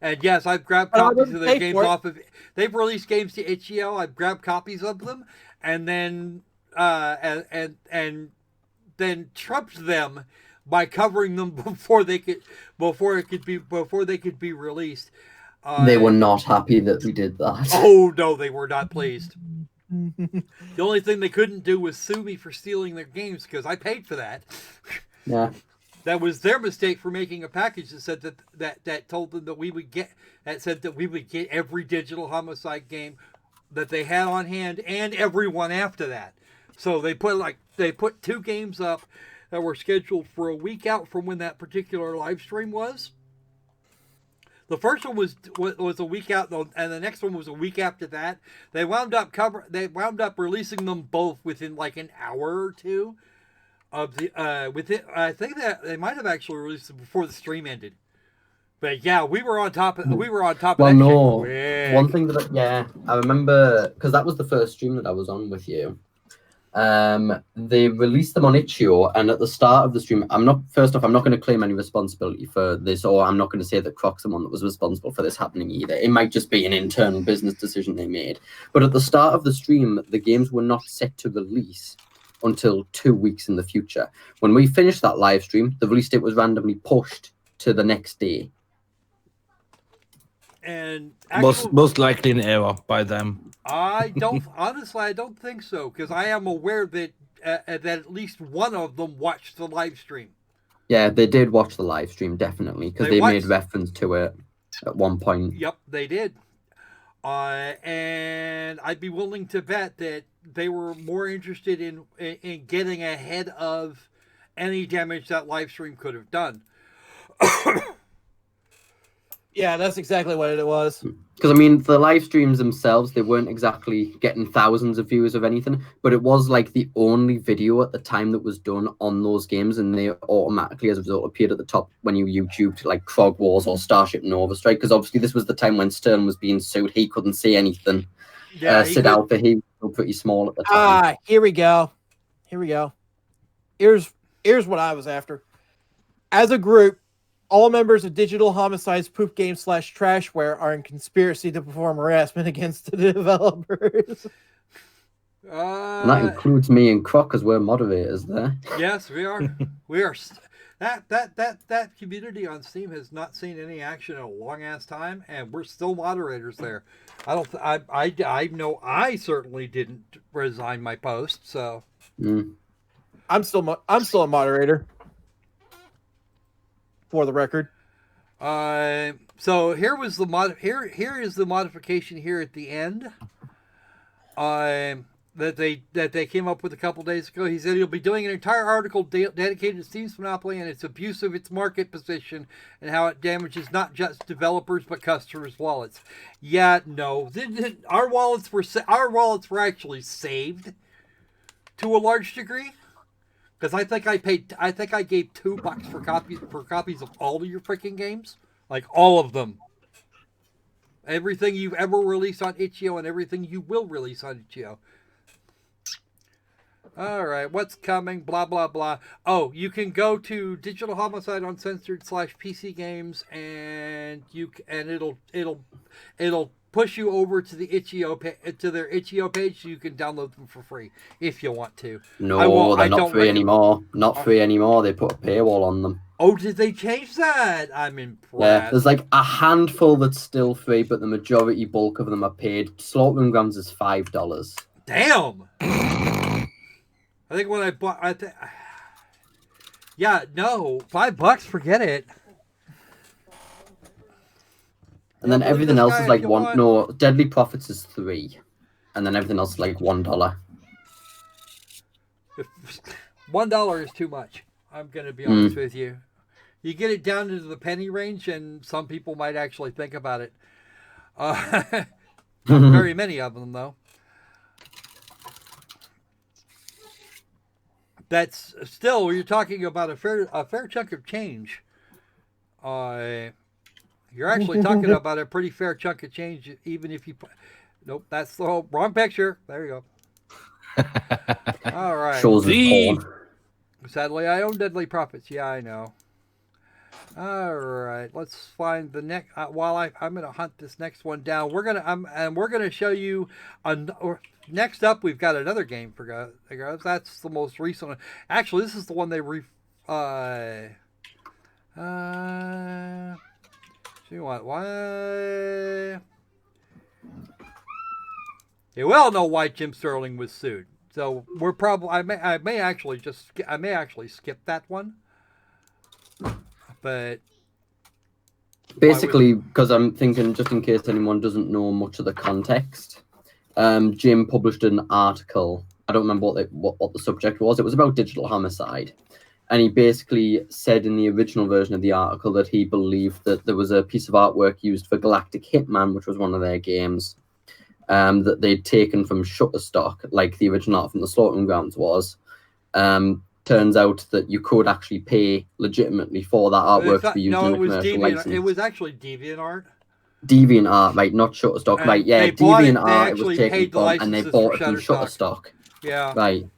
And yes, I've grabbed copies of their games off of. They've released games to Itch.io. I've grabbed copies of them, and then and then trumped them by covering them before they could be released. They were not happy that we did that. Oh no, they were not pleased. The only thing they couldn't do was sue me for stealing their games because I paid for that. Yeah. That was their mistake for making a package that said that told them that we would get every digital Homicide game that they had on hand and everyone after that. So they put 2 games up that were scheduled for a week out from when that particular live stream was. The first one was a week out, and the next one was a week after that. They wound up releasing them both within like an hour or two. I think that they might have actually released it before the stream ended. But yeah, we were on top of that. Well, no. One thing I remember, because that was the first stream that I was on with you. They released them on Itch.io, and at the start of the stream, I'm not going to claim any responsibility for this, or I'm not going to say that Croc's the one that was responsible for this happening either. It might just be an internal business decision they made. But at the start of the stream, the games were not set to release until 2 weeks in the future. When we finished that live stream, the release date was pushed to the next day. And most likely an error by them. I don't think so, because I am aware that at least one of them watched the live stream. Yeah, they did watch the live stream, definitely, because they made reference to it at one point. Yep, they did. And I'd be willing to bet that they were more interested in getting ahead of any damage that live stream could have done. Yeah, that's exactly what it was. Because, I mean, the live streams themselves, they weren't exactly getting thousands of views of anything, but it was like the only video at the time that was done on those games, and they automatically, as a result, appeared at the top when you YouTubed like Krog Wars or Starship Nova Strike, because obviously this was the time when Stern was being sued. He couldn't say anything. Yeah, Sid Alpha, he was pretty small at the time. Here we go. Here's what I was after. As a group, all members of Digital Homicide's poop game / trashware are in conspiracy to perform harassment against the developers. And that includes me and Croc, because we're moderators there. Yes, we are. We are. That community on Steam has not seen any action in a long ass time, and we're still moderators there. I know I certainly didn't resign my post, so. I'm still a moderator. For the record. So here is the modification here at the end. That they came up with a couple days ago. He said he'll be doing an entire article dedicated to Steam's monopoly and its abuse of its market position and how it damages not just developers but customers' wallets. Yeah, no, our wallets were actually saved to a large degree. Because I think I gave $2 for copies of all of your freaking games, like all of them. Everything you've ever released on Itch.io and everything you will release on Itch.io. All right, what's coming? Blah blah blah. Oh, you can go to Digital Homicide Uncensored /PC Games, and it'll push you over to the Itch.io to their Itch.io page, so you can download them for free if you want to. No, they're not free anymore. Not free anymore. They put a paywall on them. Oh, did they change that? I'm impressed. Yeah, there's like a handful that's still free, but the majority bulk of them are paid. Slaughtering Grounds is $5. Damn. I think when I bought, yeah, no, $5, forget it. And then Yeah, everything this else guy is if like you one. want. No, Deadly Profits is 3, and then everything else is like $1. $1 is too much. I'm gonna be honest with you. You get it down into the penny range, and some people might actually think about it. Not very many of them, though. That's still, you're talking about a fair chunk of change. You're actually talking about a pretty fair chunk of change, even if you. Nope, that's the wrong picture. There you go. All right. Shows his porn. Sadly, I own Deadly Profits. Yeah, I know. All right, let's find the next. While I'm gonna hunt this next one down, we're gonna show you. Next up, we've got another game for guys. That's the most recent one. Actually, this is the one they see why? You well know why Jim Sterling was sued. So we're probably I may actually skip that one. But basically, because I'm thinking, just in case anyone doesn't know much of the context, Jim published an article. I don't remember what the subject was. It was about digital homicide. And he basically said in the original version of the article that he believed that there was a piece of artwork used for Galactic Hitman, which was one of their games, that they'd taken from Shutterstock, like the original art from the Slaughtering Grounds was. Turns out that you could actually pay legitimately for that artwork to be used in a commercial license. It was actually DeviantArt. DeviantArt, right, not Shutterstock, And right, yeah, DeviantArt it was taken from, and they bought it from Shutterstock. Yeah. Right.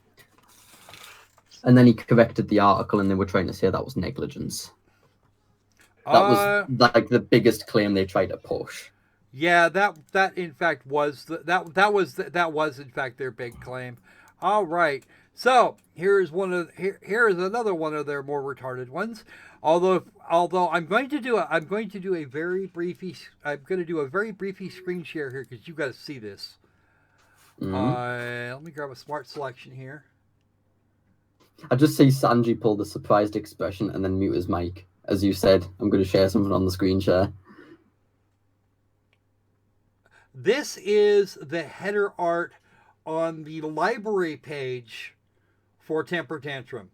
And then he corrected the article, and they were trying to say that was negligence. That was like the biggest claim they tried to push. Yeah, that in fact was that was in fact their big claim. All right. So here is another one of their more retarded ones. Although I'm going to do a very briefy screen share here because you got to see this. Let me grab a smart selection here. I just see Sanji pull the surprised expression and then mute his mic. As you said, I'm going to share something on the screen share. This is the header art on the library page for Temper Tantrum.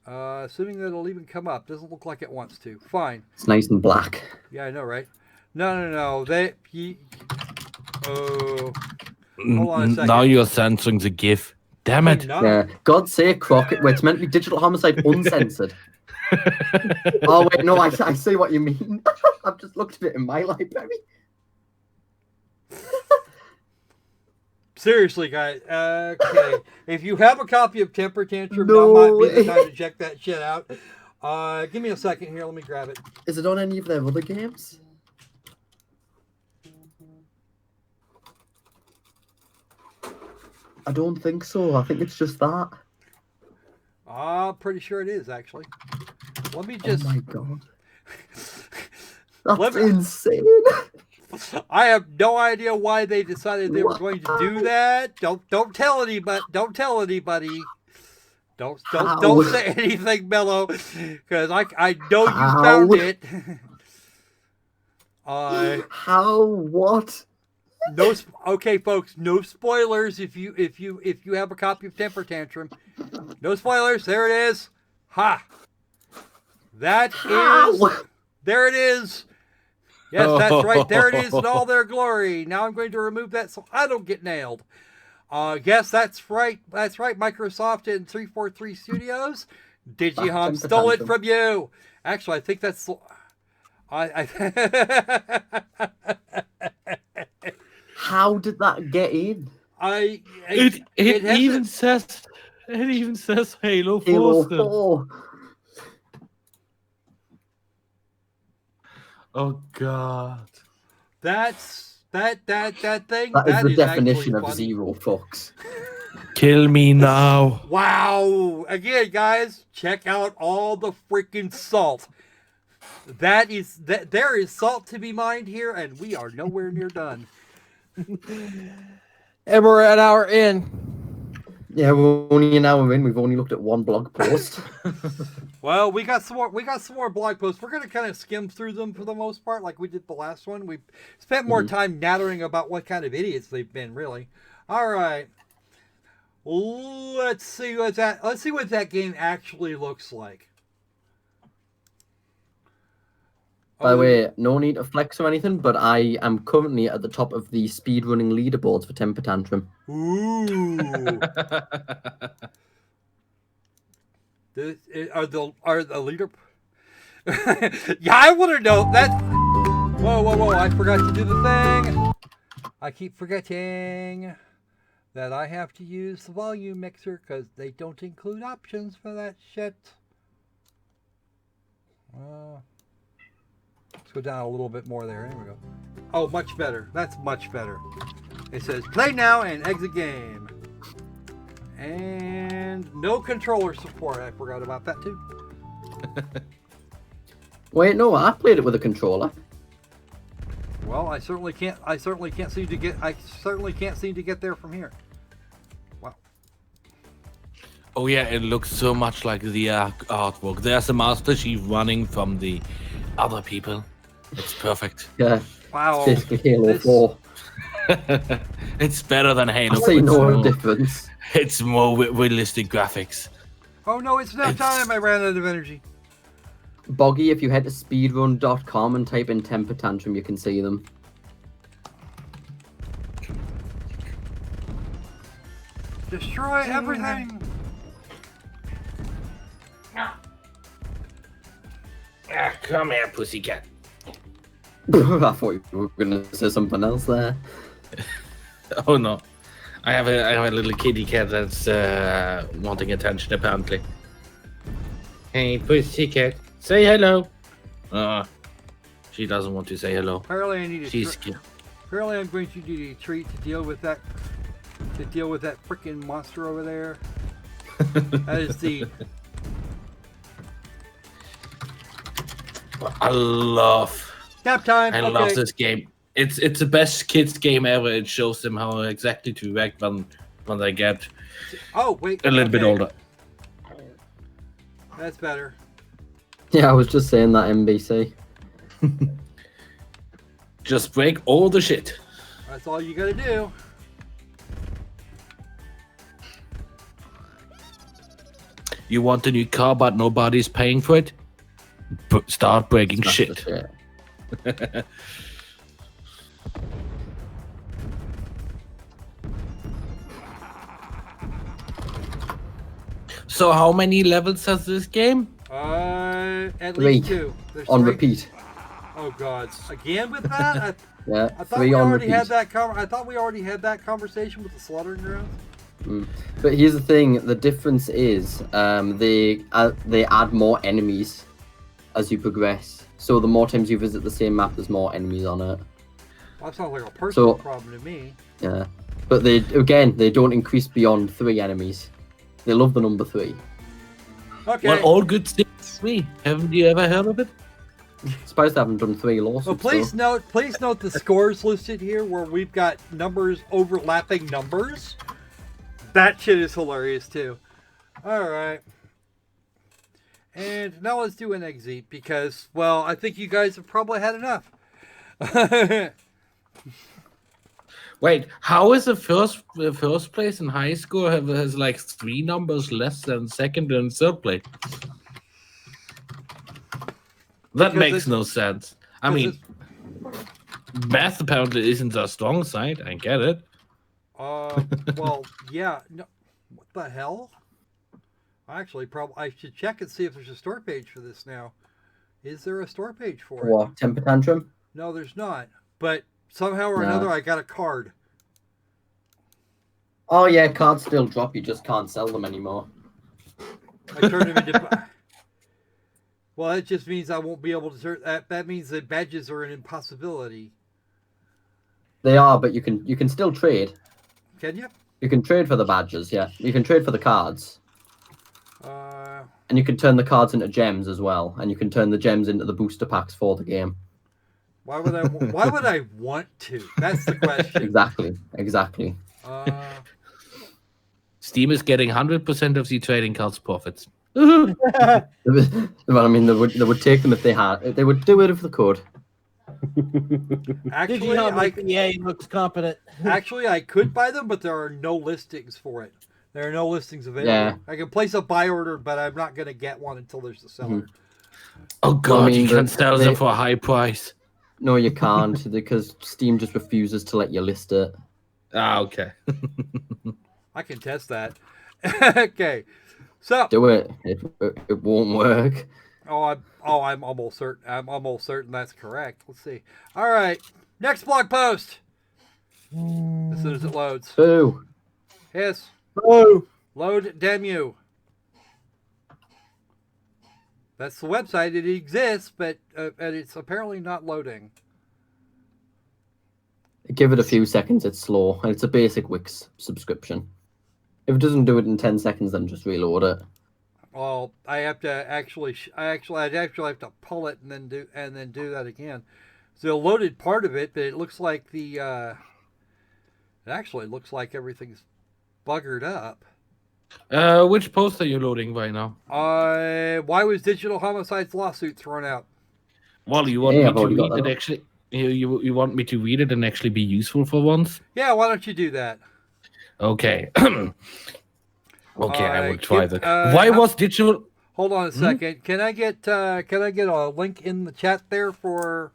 Assuming that it'll even come up. Doesn't look like it wants to. Fine. It's nice and black. Yeah, I know, right? No. Hold on a second. Now you're censoring the GIF. Damn it. Yeah. God's sake, Crockett. It's meant to be digital homicide uncensored. Oh, wait, no, I see what you mean. I've just looked at it in my library. Seriously, guys. Okay. If you have a copy of Temper Tantrum, now might be the time to check that shit out. Give me a second here. Let me grab it. Is it on any of their other games? I don't think so. I think it's just that. Pretty sure it is, actually. Let me just... Oh my god. That's insane. I have no idea why they decided they were going to do that. Don't tell anybody. Don't tell anybody. Don't say anything, Mello, because I know you found it. How? What? No. Okay, folks. No spoilers. If you have a copy of Temper Tantrum, no spoilers. There it is. Ha. That is. There it is. Yes, that's right. There it is in all their glory. Now I'm going to remove that so I don't get nailed. Yes, that's right. That's right. Microsoft and 343 Studios. DigiHum stole it from you. Actually, I think that's. How did that get in? It even says Halo 4 still. Oh god. That's that thing. That is the definition of funny. zero fucks. Kill me now. Wow. Again, guys, check out all the freaking salt. There is salt to be mined here, and we are nowhere near done. And we're an hour in. Yeah, we're only an hour in. We've only looked at one blog post. Well, we got some more blog posts. We're gonna kind of skim through them for the most part, like we did the last one. We spent more time nattering about what kind of idiots they've been, really. All right, let's see what that game actually looks like. By the way, no need to flex or anything, but I am currently at the top of the speedrunning leaderboards for Temper Tantrum. Ooh. Are the leader? Yeah, I want to know that. Whoa! I forgot to do the thing. I keep forgetting that I have to use the volume mixer because they don't include options for that shit. Let's go down a little bit more there. There we go. Oh, much better. That's much better. It says play now and exit game. And no controller support. I forgot about that too. Wait, no, I played it with a controller. Well, I certainly can't seem to get there from here. Wow. Oh yeah, it looks so much like the artwork. There's a Master Chief running from the other people. It's perfect. Yeah. Wow. It's basically Halo 4. It's better than Halo. I see no difference. It's more realistic graphics. Oh no, it's nap time. I ran out of energy. Boggy, if you head to speedrun.com and type in Temper Tantrum, you can see them. Destroy everything. Come here, pussycat. I thought you were going to say something else there. Oh no, I have a little kitty cat that's wanting attention apparently. Hey, pussycat, say hello. She doesn't want to say hello. Apparently, I need a She's scared. Apparently, I'm going to need a treat to deal with that. To deal with that freaking monster over there. That is the. I love Nap time. I Okay. love this game. It's the best kids game ever. It shows them how exactly to react when they get Oh wait. a little bit older. That's better. Yeah, I was just saying that, NBC. Just break all the shit. That's all you gotta do. You want a new car, but nobody's paying for it? Start breaking That's shit. the shit. So how many levels has this game? At 3 least 2. There's on 3. repeat. Oh God! Again with that? Yeah, I thought 3 we on already repeat. had that. I thought we already had that conversation with the slaughtering grounds. But here's the thing: the difference is they add more enemies as you progress. So the more times you visit the same map, there's more enemies on it. That sounds like a personal So- problem to me. Yeah, but they don't increase beyond 3 enemies. They love the number 3. Okay. Well, all good things. 3. Haven't you ever heard of it? Surprised they haven't done 3 lawsuits. Well, please note the scores listed here where we've got numbers overlapping numbers. That shit is hilarious too. All right. And now let's do an exit because, well, I think you guys have probably had enough. Wait, how is the first place in high school has like 3 numbers less than second and third place? That Because makes it's- no sense. I mean, math apparently isn't their strong side. I get it. Well, yeah. No, what the hell? Actually, I should check and see if there's a store page for this now. Is there a store page for it? What, Temper Tantrum? No, there's not. But somehow or No. another, I got a card. Oh yeah, cards still drop. You just can't sell them anymore. I turned them into. Well, that just means I won't be able to turn. That means that badges are an impossibility. They are, but you can still trade. Can you? You can trade for the badges. Yeah, you can trade for the cards. And you can turn the cards into gems as well, and you can turn the gems into the booster packs for the game. Why would I want to? That's the question. Exactly. Steam is getting 100% of the trading cards profits. Well, I mean, they would take them if they had. They would do it if they could. Actually, EA looks competent. Actually, I could buy them, but there are no listings for it. There are no listings available. Yeah. I can place a buy order, but I'm not going to get one until there's a seller. Oh god, Well, I mean, you can sell them for a high price. No, you can't because Steam just refuses to let you list it. Ah, okay. I can test that. Okay, so Do it. It won't work. I'm almost certain. I'm almost certain that's correct. Let's see. All right, next blog post. As soon as it loads. Boo. Yes. Oh, Load, damn you. That's the website. It exists, but and it's apparently not loading. Give it a few seconds. It's slow, and it's a basic Wix subscription. If it doesn't do it in 10 seconds, then just reload it. Well, I have to actually, I'd actually have to pull it and then do that again. So it loaded part of it, but it looks like it actually looks like everything's buggered up. Which post are you loading right now? Why was Digital Homicide's lawsuit thrown out? Well, you want Yeah, me I've to already got read it that. actually? You want me to read it and actually be useful for once? Yeah, why don't you do that? Okay. Okay, I will try give- that. Why was digital? Hold on a second. Can I get a link in the chat there for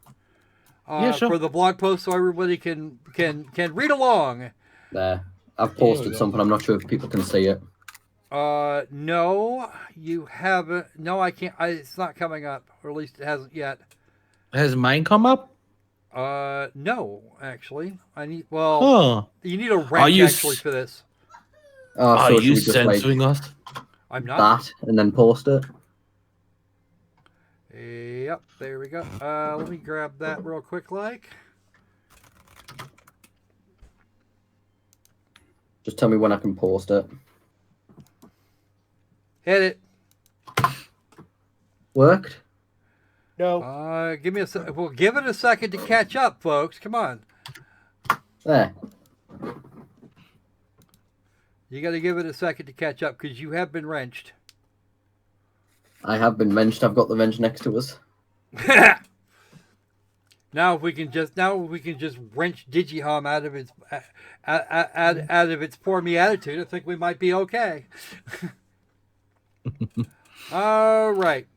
Yeah, sure. for the blog post so everybody can read along? There. I've posted something. I'm not sure if people can see it. No, you haven't. No, I can't. It's not coming up, or at least it hasn't yet. Has mine come up? No, actually, I need. Well, Huh. you need a wrench you actually for this. Are So should you we just like censoring us? I'm not. that and then post it? Yep, there we go. Let me grab that real quick, like. Just tell me when I can post it. Hit it. Worked? no. Give me a sec. Well, give it a second to catch up, folks. Come on. There. You got to give it a second to catch up because you have been wrenched. I have been wrenched. I've got the wrench next to us. Now if we can just wrench Digihom out of its out of its poor me attitude, I think we might be okay. All right.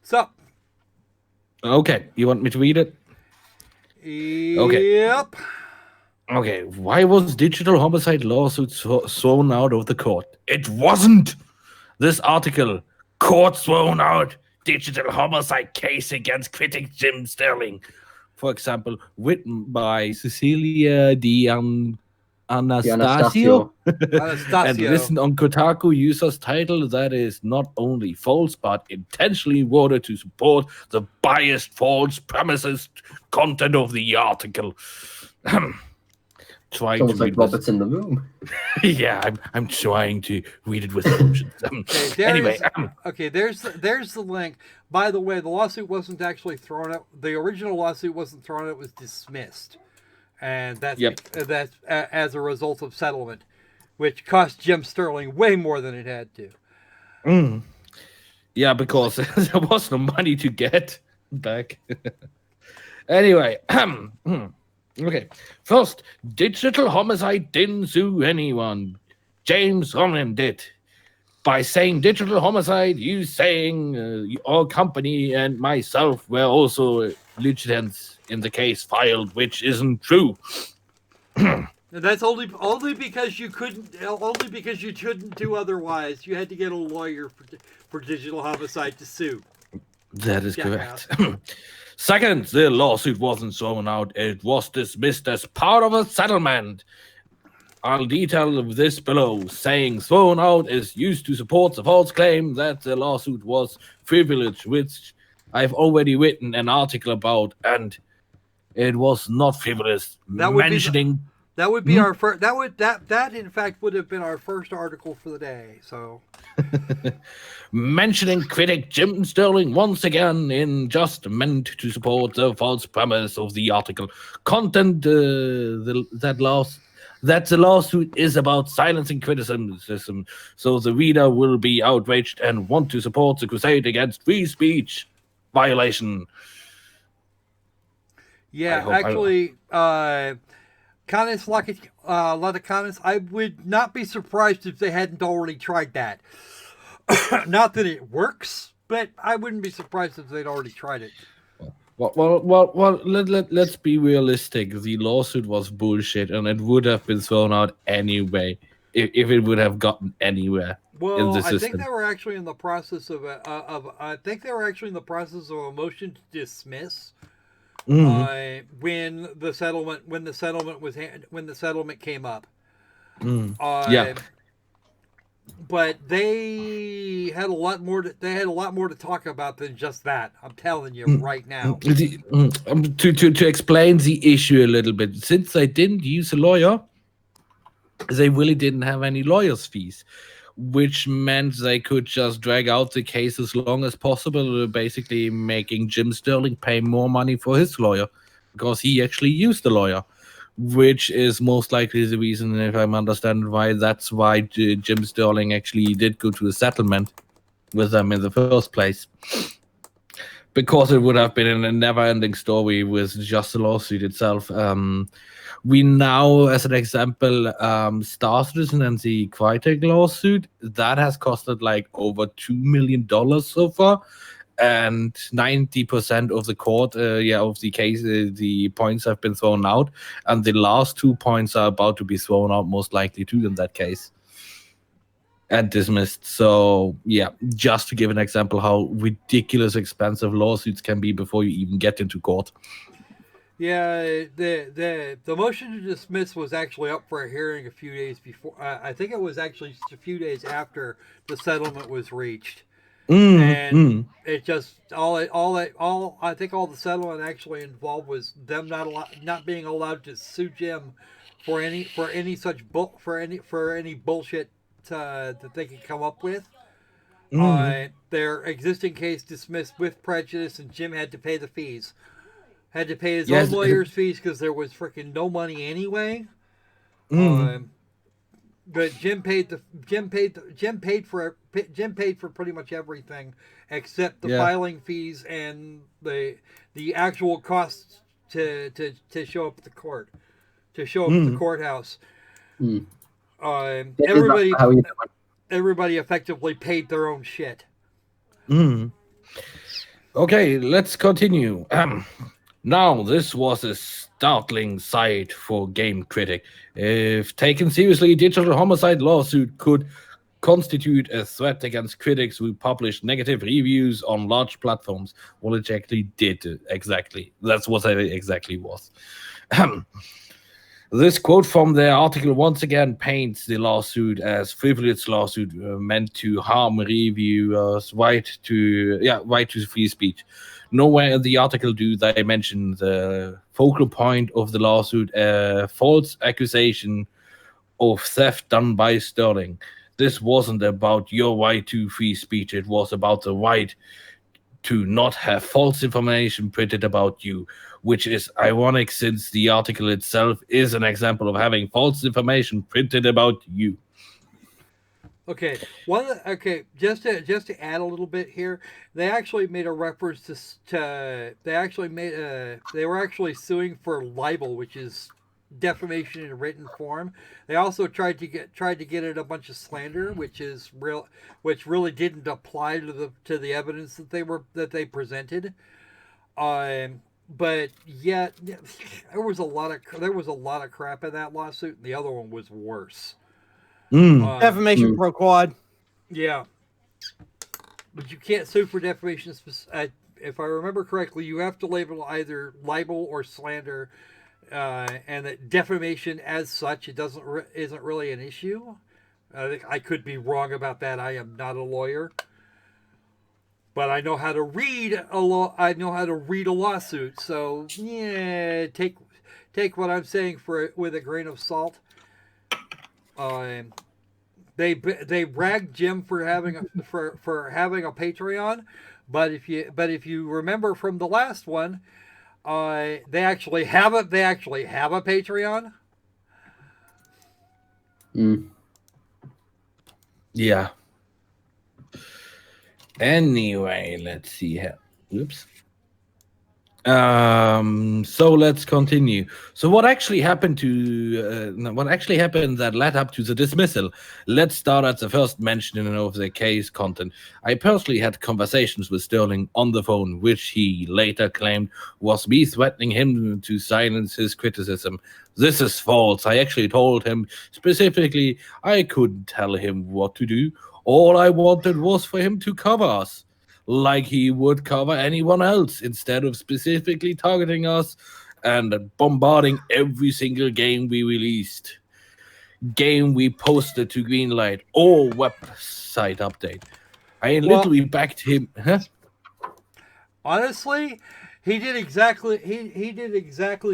So. Okay, you want me to read it? Yep. Okay, why was digital homicide lawsuit thrown out of the court? It wasn't! This article, court thrown out, digital homicide case against critic Jim Sterling. For example, written by Cecilia Anastasio. And Anastasio. listen on Kotaku users title that is not only false but intentionally worded to support the biased, false premises content of the article. Trying Sounds to like read Robert's in the room. yeah, I'm trying to read it with emotions. Anyway, there's the link. By the way, the lawsuit wasn't actually thrown out. The original lawsuit wasn't thrown out; it was dismissed, and that's as a result of settlement, which cost Jim Sterling way more than it had to. Yeah, because there was no money to get back. Anyway, okay. First, digital homicide didn't sue anyone. James Ronan did. By saying digital homicide, you saying our company and myself were also litigants in the case filed, which isn't true. And that's only because you couldn't do otherwise. You had to get a lawyer for digital homicide to sue. That is correct. Second, the lawsuit wasn't thrown out. It was dismissed as part of a settlement. I'll detail this below. Saying thrown out is used to support the false claim that the lawsuit was frivolous, which I've already written an article about, and it was not frivolous. That That would be our first. That in fact would have been our first article for the day. So, mentioning critic Jim Sterling once again in just meant to support the false premise of the article. Content that the lawsuit is about silencing criticism, so the reader will be outraged and want to support the crusade against free speech violation. yeah, actually, comments like a lot of comments. I would not be surprised if they hadn't already tried that. Not that it works, but I wouldn't be surprised if they'd already tried it. Well, let's be realistic. The lawsuit was bullshit, and it would have been thrown out anyway if it would have gotten anywhere in the system. I think they were actually in the process of a motion to dismiss when the settlement came up. Yeah. But they had a lot more to talk about than just that. I'm telling you right now. To explain the issue a little bit, since they didn't use a lawyer, they really didn't have any lawyers' fees, which meant they could just drag out the case as long as possible, basically making Jim Sterling pay more money for his lawyer because he actually used a lawyer. Which is most likely the reason, if I'm understanding why, that's why Jim Sterling actually did go to a settlement with them in the first place. Because it would have been a never-ending story with just the lawsuit itself. We now, as an example, Star Citizen and the Crytek lawsuit, that has costed like over $2 million so far. And 90% of the court, of the case, the points have been thrown out, and the last 2 points are about to be thrown out, most likely too, in that case, and dismissed. So, yeah, just to give an example how ridiculous expensive lawsuits can be before you even get into court. Yeah, the motion to dismiss was actually up for a hearing a few days before. I think it was actually just a few days after the settlement was reached. And it just I think all the settlement actually involved was them not being allowed to sue Jim for any bullshit that they could come up with. Their existing case dismissed with prejudice, and Jim had to pay the fees. Had to pay his own lawyer's fees because there was freaking no money anyway. But Jim paid for pretty much everything except the filing fees and the actual costs to show up at the court, to show up at the courthouse. Everybody effectively paid their own shit. Okay, let's continue. Now, this was a startling sight for Game Critic. If taken seriously, digital homicide lawsuit could constitute a threat against critics who publish negative reviews on large platforms. Well, it actually did, exactly. That's what it exactly was. This quote from the article once again paints the lawsuit as frivolous lawsuit meant to harm reviewers' right to free speech. Nowhere in the article do they mention the focal point of the lawsuit, a false accusation of theft done by Sterling. This wasn't about your right to free speech. It was about the right to not have false information printed about you, which is ironic since the article itself is an example of having false information printed about you. Okay, just to add a little bit here, they actually made a reference they were actually suing for libel, which is defamation in written form. They also tried to get at a bunch of slander, which really didn't apply to the evidence that they presented. But yet there was a lot of crap in that lawsuit, and the other one was worse. Defamation pro quad. Yeah, but you can't sue for defamation. If I remember correctly, you have to label either libel or slander, and that defamation as such isn't really an issue. I think I could be wrong about that. I am not a lawyer, but I know how to read a lawsuit. So yeah, take take what I'm saying with a grain of salt. They ragged Jim for having a Patreon, but if you remember from the last one, they actually have a Patreon. Yeah. Anyway, let's see here. Oops. So let's continue. So what actually happened that led up to the dismissal? Let's start at the first mentioning of the case content. I personally had conversations with Sterling on the phone, which he later claimed was me threatening him to silence his criticism. This is false. I actually told him specifically I couldn't tell him what to do. All I wanted was for him to cover us, like he would cover anyone else, instead of specifically targeting us and bombarding every single game we released, game we posted to Greenlight, or website update. I literally backed him. Huh? Honestly, he did exactly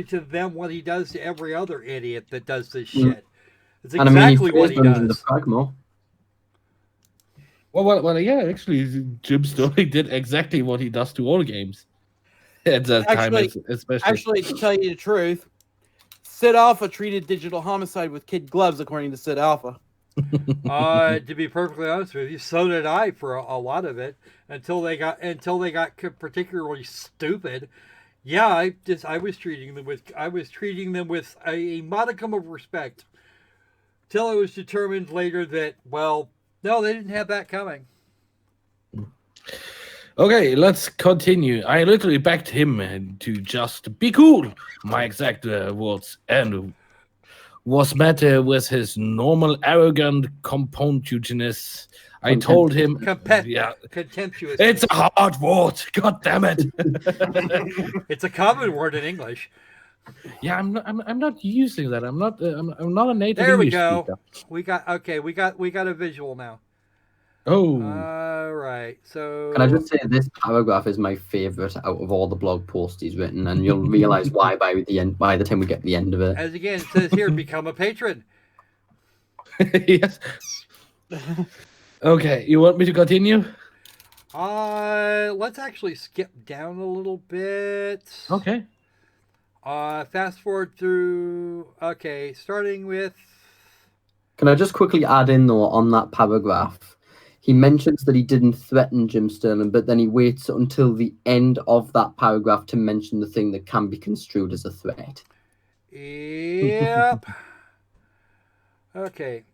to them what he does to every other idiot that does this shit. It's exactly what he does. Well, yeah, actually, Jim Sterling did exactly what he does to all games at that time, especially. Actually, to tell you the truth, Sid Alpha treated Digital Homicide with kid gloves, according to Sid Alpha. To be perfectly honest with you, so did I for a lot of it until they got particularly stupid. Yeah, I was treating them with a modicum of respect, till it was determined later that, well, no, they didn't have that coming. Okay, let's continue. I literally backed him to just be cool, my exact words, and was met with his normal arrogant compunginess. I told him, contemptuous. It's a hard word. God damn it! It's a common word in English. Yeah, I'm not using that. I'm not a native there English we go. speaker. We got a visual now. Oh. All right. So can I just say this paragraph is my favorite out of all the blog posts he's written, and you'll realize why by the time we get to the end of it. As again, it says here, become a patron. Yes. Okay, you want me to continue? Let's actually skip down a little bit. Okay. Fast forward through. Okay, starting with. Can I just quickly add in though on that paragraph? He mentions that he didn't threaten Jim Sterling, but then he waits until the end of that paragraph to mention the thing that can be construed as a threat. Yep. Okay.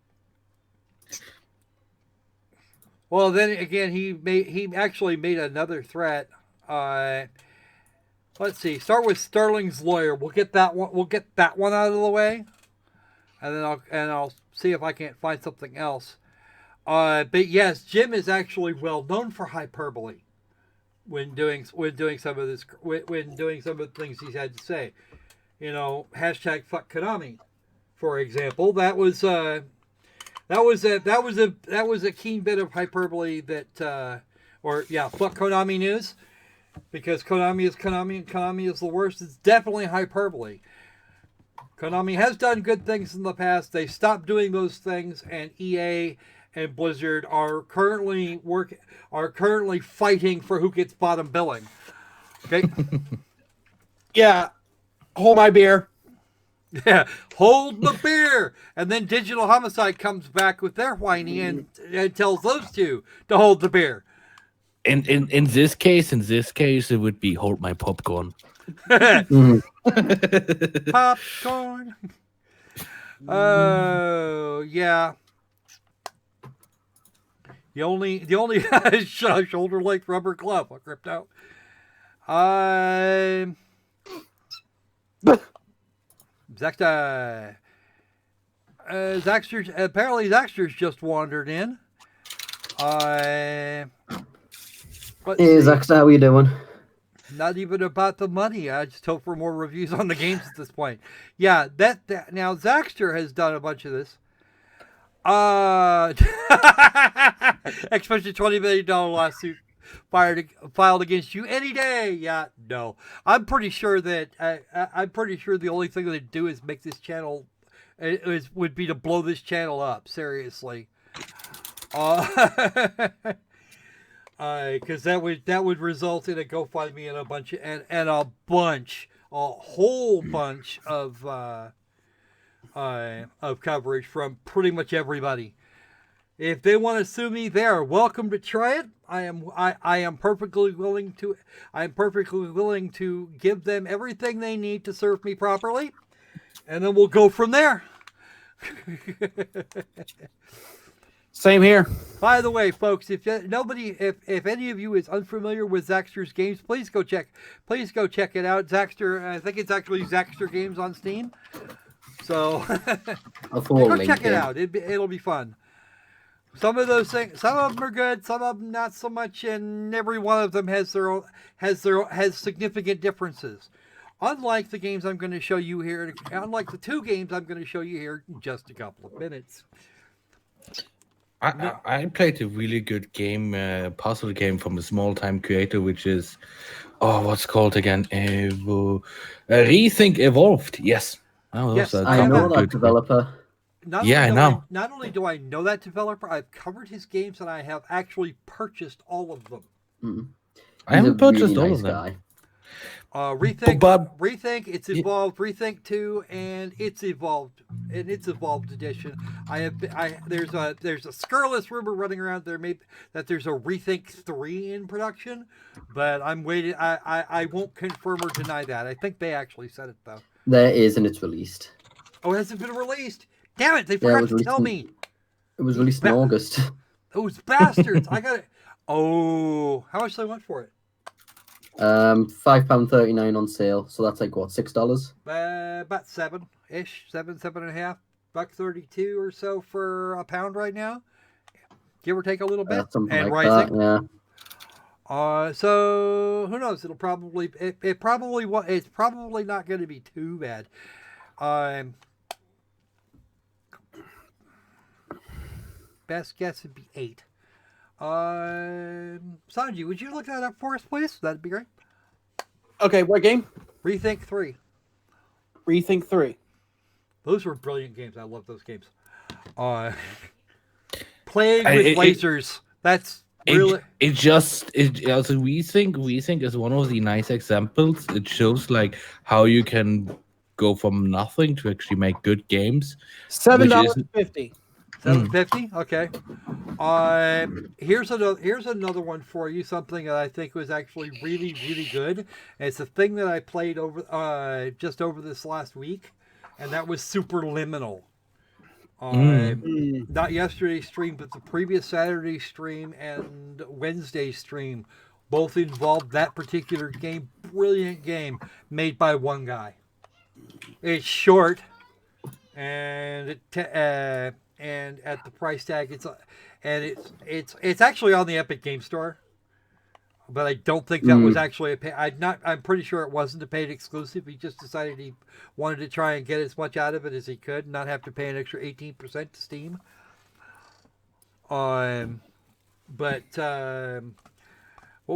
Well, then again, he actually made another threat. Let's see. Start with Sterling's lawyer. We'll get that one. We'll get that one out of the way, and then I'll see if I can't find something else. But yes, Jim is actually well known for hyperbole when doing some of the things he's had to say. You know, hashtag fuck Konami, for example. That was a keen bit of hyperbole that fuck Konami news, because Konami is Konami and Konami is the worst. It's definitely hyperbole. Konami has done good things in the past. They stopped doing those things, and EA and Blizzard are currently fighting for who gets bottom billing. Okay. Yeah. Hold my beer. Yeah, hold the beer. And then Digital Homicide comes back with their whining and tells those two to hold the beer. In this case, it would be hold my popcorn. Popcorn. Oh yeah. The only shoulder length rubber glove I gripped out. Zaxter. Apparently Zaxter's just wandered in. Hey Zaxter, how you doing? Not even about the money. I just hope for more reviews on the games at this point. Yeah, that now Zaxter has done a bunch of this. Especially $20 million lawsuit filed against you any day. Yeah, no. I'm pretty sure that the only thing they'd do is make this channel would be to blow this channel up. Seriously. Because that would result in a GoFundMe and a whole bunch of coverage from pretty much everybody. If they want to sue me, they are welcome to try it. I am perfectly willing to give them everything they need to serve me properly, and then we'll go from there. Same here. By the way, folks, if any of you is unfamiliar with Zaxter's games, please go check it out. Zaxter, I think it's actually Zaxter Games on Steam. So go check it out. It'll be fun. Some of those things, some of them are good, some of them not so much, and every one of them has significant differences. Unlike the games I'm going to show you here, unlike the two games I'm going to show you here in just a couple of minutes. I played a really good game, puzzle game from a small-time creator, which is, what's called again? Rethink Evolved. Yes. Yes, I know that developer. I know. Not only do I know that developer, I've covered his games and I have actually purchased all of them. Mm. I haven't purchased all of them. Rethink, it's Evolved, Rethink 2, and it's Evolved edition. There's a scurrilous rumor running around there that there's a Rethink 3 in production, but I'm waiting. I won't confirm or deny that. I think they actually said it though. There is, and it's released. Oh, it hasn't been released. Damn it! They forgot to tell me. It was released in August. Those bastards! I got it. Oh, how much do they want for it? £5.39 on sale. So that's like what, $6? About seven-ish, $7.50, $1.32 or so for a pound right now, give or take a little bit, something and like rising. that, yeah. So who knows? It's probably not going to be too bad. Best guess would be 8. Sanji, would you look that up for us, please? That'd be great. Okay, what game? Rethink 3. Rethink 3. Those were brilliant games. I love those games. Playing with lasers. That's really. Rethink is one of the nice examples. It shows like how you can go from nothing to actually make good games. $7.50. $7.50. Okay. Here's another one for you. Something that I think was actually really, really good. And it's a thing that I played just over this last week, and that was Superliminal. Not yesterday's stream, but the previous Saturday stream and Wednesday stream both involved that particular game. Brilliant game made by one guy. It's short, and and at the price tag, it's actually on the Epic Game Store, but I don't think that was actually a pay. I'm pretty sure it wasn't a paid exclusive. He just decided he wanted to try and get as much out of it as he could, not have to pay an extra 18% to Steam. What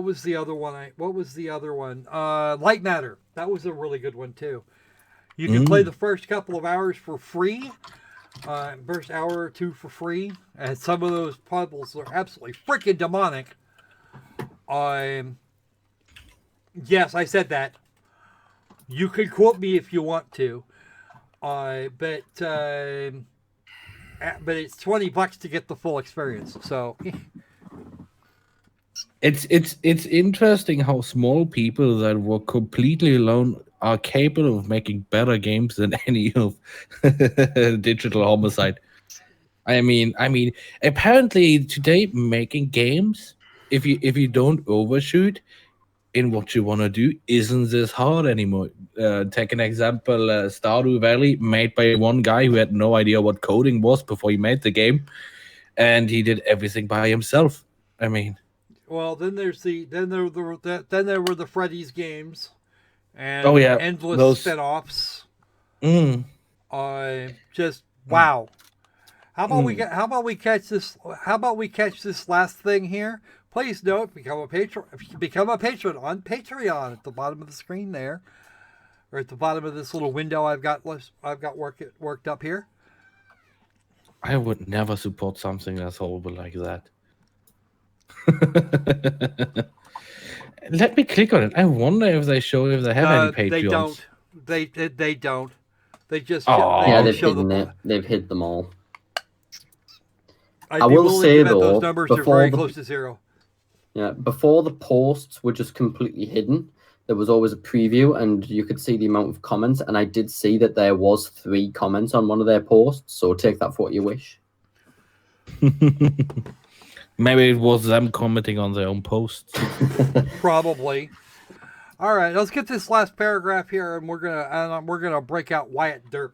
was the other one? Light Matter. That was a really good one too. You can play the first couple of hours for free. First hour or two for free, and some of those puzzles are absolutely freaking demonic. Yes, I said that. You can quote me if you want to, but it's $20 to get the full experience. So it's interesting how small people that were completely alone are capable of making better games than any of digital Homicide. I mean, apparently today making games, if you don't overshoot in what you want to do, isn't this hard anymore. Take an example, Stardew Valley, made by one guy who had no idea what coding was before he made the game, and he did everything by himself. I mean, well, then there were the Freddy's games. And endless those spin-offs. Just wow. How about we catch this last thing here Please note, become a patron on Patreon at the bottom of the screen there, or at the bottom of this little window I've got worked up here. I would never support something that's horrible like that. Let me click on it. I wonder if they have any Patreons. They don't. They just they've show hidden it. They've hid them all. I will say though, those numbers are very close to zero. Yeah, before the posts were just completely hidden, there was always a preview, and you could see the amount of comments. And I did see that there was 3 comments on one of their posts. So take that for what you wish. Maybe it was them commenting on their own posts. Probably. All right, let's get this last paragraph here, and we're gonna break out Wyatt Derp.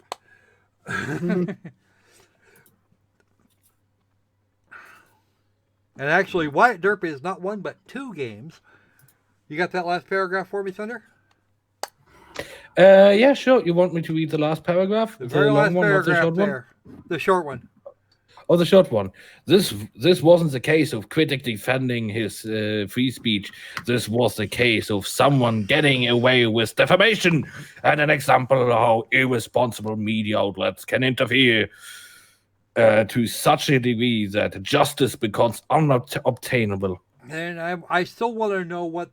And actually, Wyatt Derp is not 1 but 2 games. You got that last paragraph for me, Thunder? Yeah, sure. You want me to read the last paragraph? The very last long one, paragraph the short there. One? The short one. Oh, the short one. This wasn't the case of critic defending his free speech. This was the case of someone getting away with defamation, and an example of how irresponsible media outlets can interfere to such a degree that justice becomes unobtainable. And I still want to know what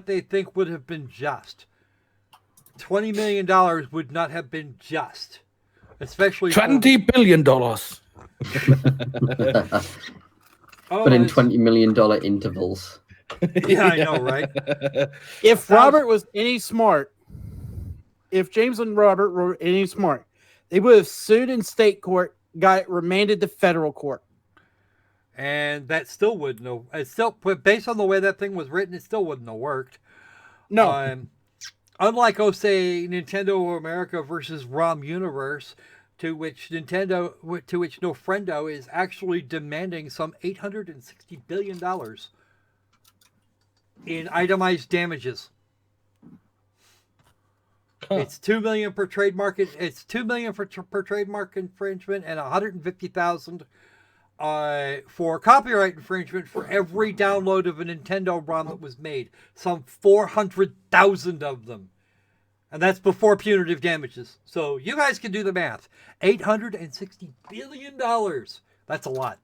they think would have been just. $20 million would not have been just, especially But $20 billion. in $20 million intervals. Yeah, I know, right? If Robert was any smart, if James and Robert were any smart, they would have sued in state court, got it remanded to federal court. And that still wouldn't have. It still, but based on the way that thing was written, it still wouldn't have worked. No. Unlike, say, Nintendo America versus ROM Universe, to which No Friendo is actually demanding some $860 billion in itemized damages. Huh. It's $2 million per trademark. It's $2 million per trademark infringement and $150,000 for copyright infringement for every download of a Nintendo ROM that was made. Some 400,000 of them. And that's before punitive damages. So you guys can do the math. $860 billion. That's a lot.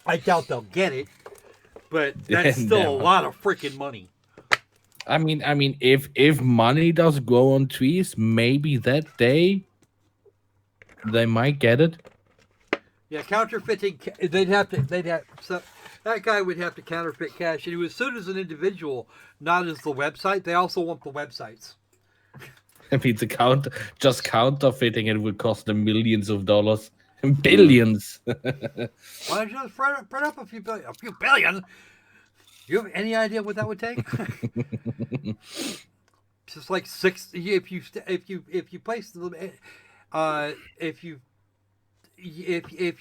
I doubt they'll get it, but that's still a lot of freaking money. I mean, if money does grow on trees, maybe that day they might get it. Yeah, counterfeiting. So that guy would have to counterfeit cash, and he was sued as an individual, not as the website. They also want the websites. I mean, just counterfeiting it would cost them millions of dollars, billions. Why don't you just print up a few billion? You have any idea what that would take? Just like 6. If you place the if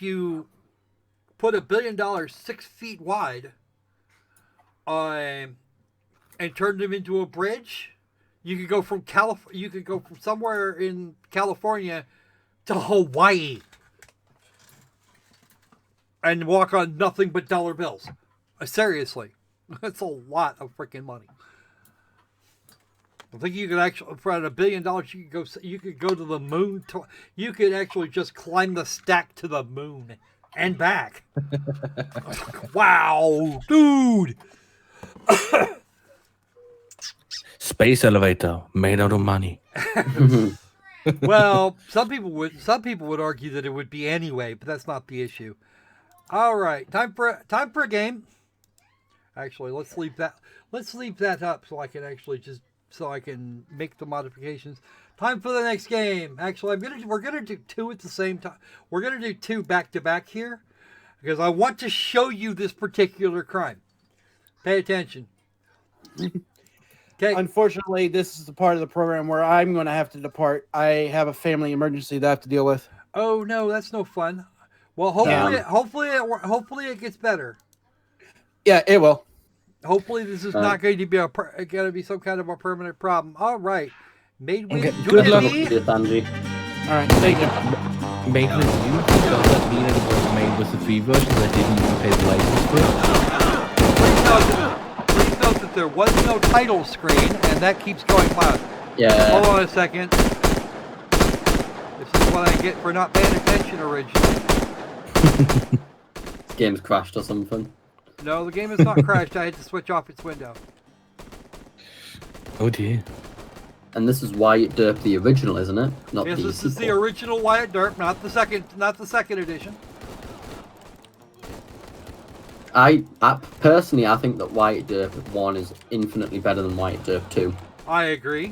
you put $1 billion 6 feet wide, and turn them into a bridge, you could go from somewhere in California to Hawaii and walk on nothing but dollar bills. Seriously, that's a lot of freaking money. I think you could actually, for $1 billion, you could go to the moon. You could actually just climb the stack to the moon and back. Wow, dude! Space elevator made out of money. Well, some people would argue that it would be anyway, but that's not the issue. All right, time for a game. Actually, let's leave that up so I can make the modifications. Time for the next game. Actually, we're gonna do 2 at the same time. We're gonna do 2 back to back here because I want to show you this particular crime. Pay attention. Okay. Unfortunately, this is the part of the program where I'm going to have to depart. I have a family emergency that I have to deal with. Oh no, that's no fun. Well, hopefully it gets better. Yeah, it will. Hopefully, this is not going to be some kind of a permanent problem. All right, made with good luck. Andy. All right, thank you. Made with you? Does that mean it was made playing with the free version. I didn't even pay the license for Please note that there was no title screen, and that keeps going loud. Yeah. Hold on a second. This is what I get for not paying attention originally. This game's crashed or something. No, the game is not crashed. I had to switch off its window. Oh dear. And this is Wyatt Derp, the original, isn't it? Not Yes, the this is the sequel. original Wyatt Derp, not the second edition. I personally, I think that Wyatt Derp 1 is infinitely better than Wyatt Derp 2. I agree.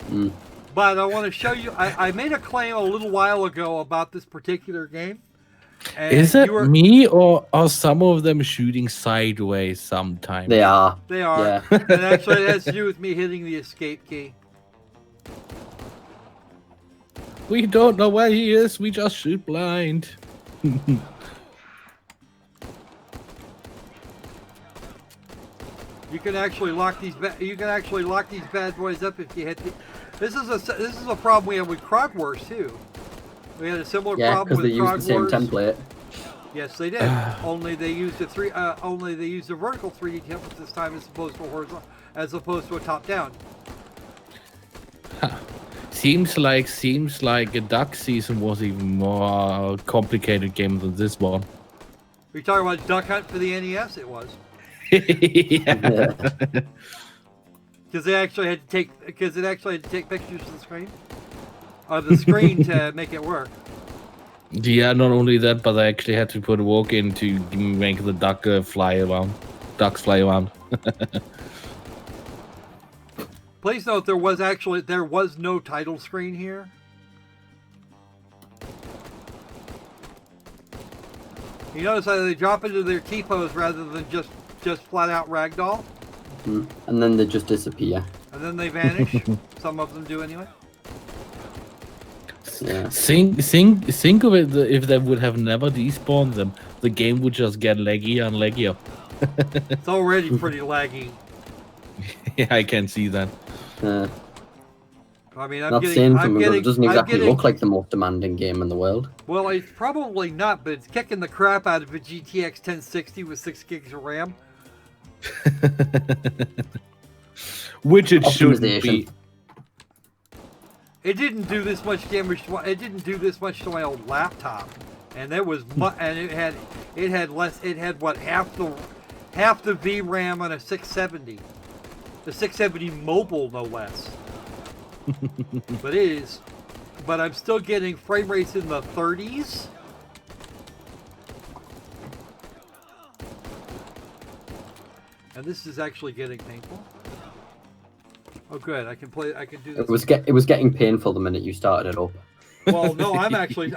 Mm. But I want to show you. I made a claim a little while ago about this particular game. And Is it you were- me or are some of them shooting sideways sometimes? They are. They are. Yeah. And actually, it has to do with me hitting the escape key. We don't know where he is. We just shoot blind. You can actually lock these. You can actually lock these bad boys up if you hit the. This is a problem we have with Krog Wars too. We had a similar Yeah, problem because with they used Krog the same Wars. template. Yes, they did. Only they used a vertical 3D template this time as opposed to horizontal, as opposed to a top-down. Seems like a Duck season was even more complicated game than this one. Are you talking about Duck Hunt for the NES? It was. Yeah. Because it actually had to take pictures of the screen to make it work. Yeah, not only that, but I actually had to put a walk in to make the duck fly around. Ducks fly around. Please note there was no title screen here. You notice how they drop into their T-pose rather than just flat out ragdoll, Mm. And then they just disappear. and then they vanish. Some of them do anyway. Yeah. Think of it, if they would have never despawned them, the game would just get laggier and laggier. It's already pretty laggy. Yeah, I can see that. I mean, Not saying from it doesn't exactly look like the most demanding game in the world. Well, it's probably not, but it's kicking the crap out of a GTX 1060 with 6 gigs of RAM. Which it shouldn't be. Optimization. It didn't do this much damage. It didn't do this much to my old laptop, and there was and it had less. It had what half the VRAM on a 670, the 670 mobile no less. But I'm still getting frame rates in the 30s. And this is actually getting painful. Oh, good. I can do this. It was getting painful the minute you started it up. Well, no, I'm actually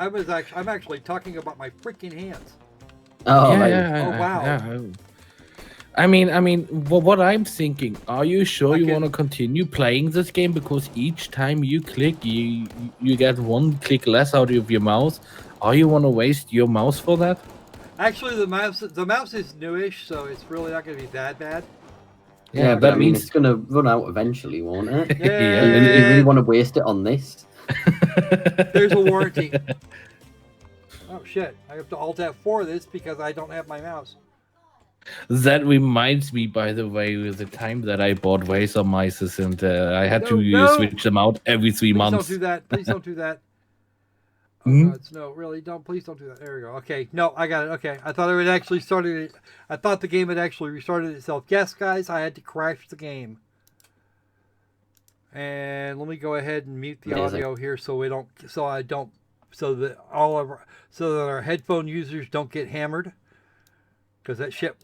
talking about my freaking hands. Oh, Yeah, right. yeah, Oh, wow. yeah. I mean, what I'm thinking, are you sure you want to continue playing this game? Because each time you click, you get one click less out of your mouse. Are you want to waste your mouse for that? Actually, the mouse is newish, so it's really not going to be that bad. Yeah, but that I mean, means it's going to run out eventually, won't it? Yeah. You really want to waste it on this? There's a warranty. Oh shit! I have to Alt F4 this because I don't have my mouse. That reminds me, by the way, of the time that I bought Razer mice and I had to No. switch them out every 3 Please months. don't do that. Please don't do that. Oh, Hmm? God, no, really, don't. Please don't do that. There we go. Okay, no, I got it. Okay, I thought it had actually started. I thought the game had actually restarted itself. Yes, guys, I had to crash the game. And let me go ahead and mute the Amazing. audio here so that our headphone users don't get hammered. Because that shit.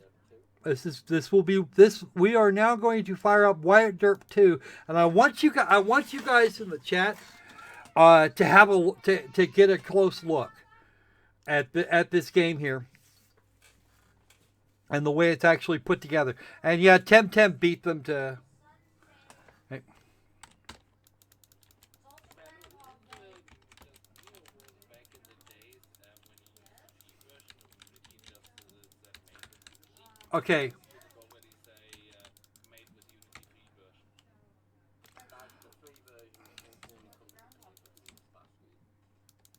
We are now going to fire up Wyatt Derp 2, and I want you guys in the chat to have to get a close look at this game here and the way it's actually put together. And yeah, Temtem beat them to. Okay.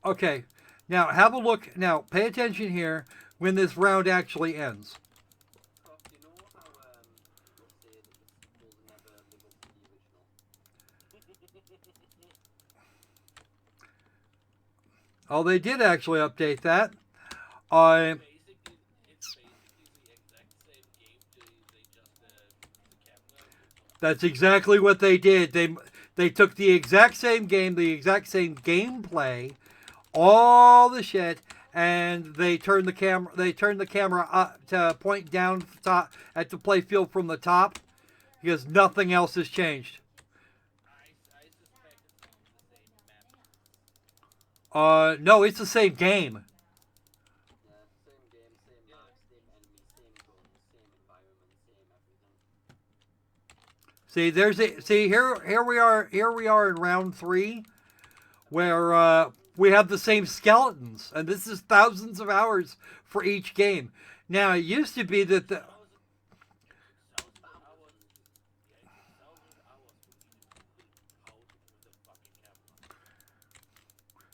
Okay. Now, have a look. Now, pay attention here when this round actually ends. Oh, they did actually update that. That's exactly what they did. They took the exact same game, the exact same gameplay, all the shit, and they turned the camera. They turned the camera up to point down the top at the play field from the top, because nothing else has changed. No, it's the same game. See, here we are in round 3, where we have the same skeletons, and this is thousands of hours for each game. Now, it used to be that the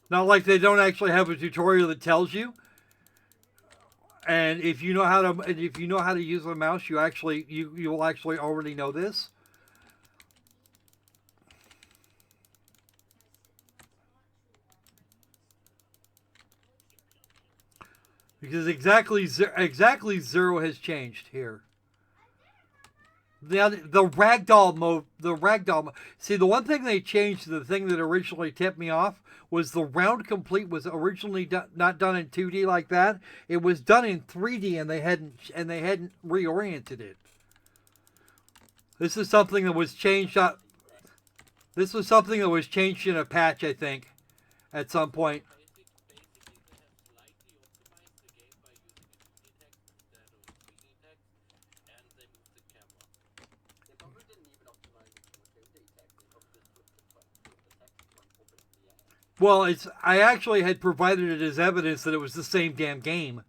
not like they don't actually have a tutorial that tells you. And if you know how to use a mouse, you will actually already know this. Because exactly zero has changed here. The ragdoll mode, see, the one thing they changed, the thing that originally tipped me off, was the round complete was originally not done in 2D like that. It was done in 3D, and they hadn't reoriented it. This is something that was changed up. This was something that was changed in a patch, I think, at some point. Well, I actually had provided it as evidence that it was the same damn game.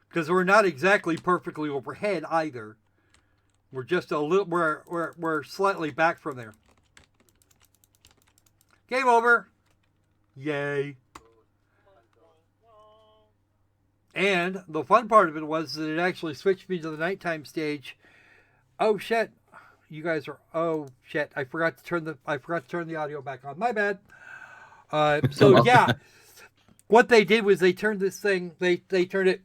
Because we're not exactly perfectly overhead either. We're just a little, we're slightly back from there. Game over. Yay. And the fun part of it was that it actually switched me to the nighttime stage. Oh shit. You guys are, oh shit, I forgot to turn the audio back on. My bad. So yeah, what they did was they turned this thing, they turned it,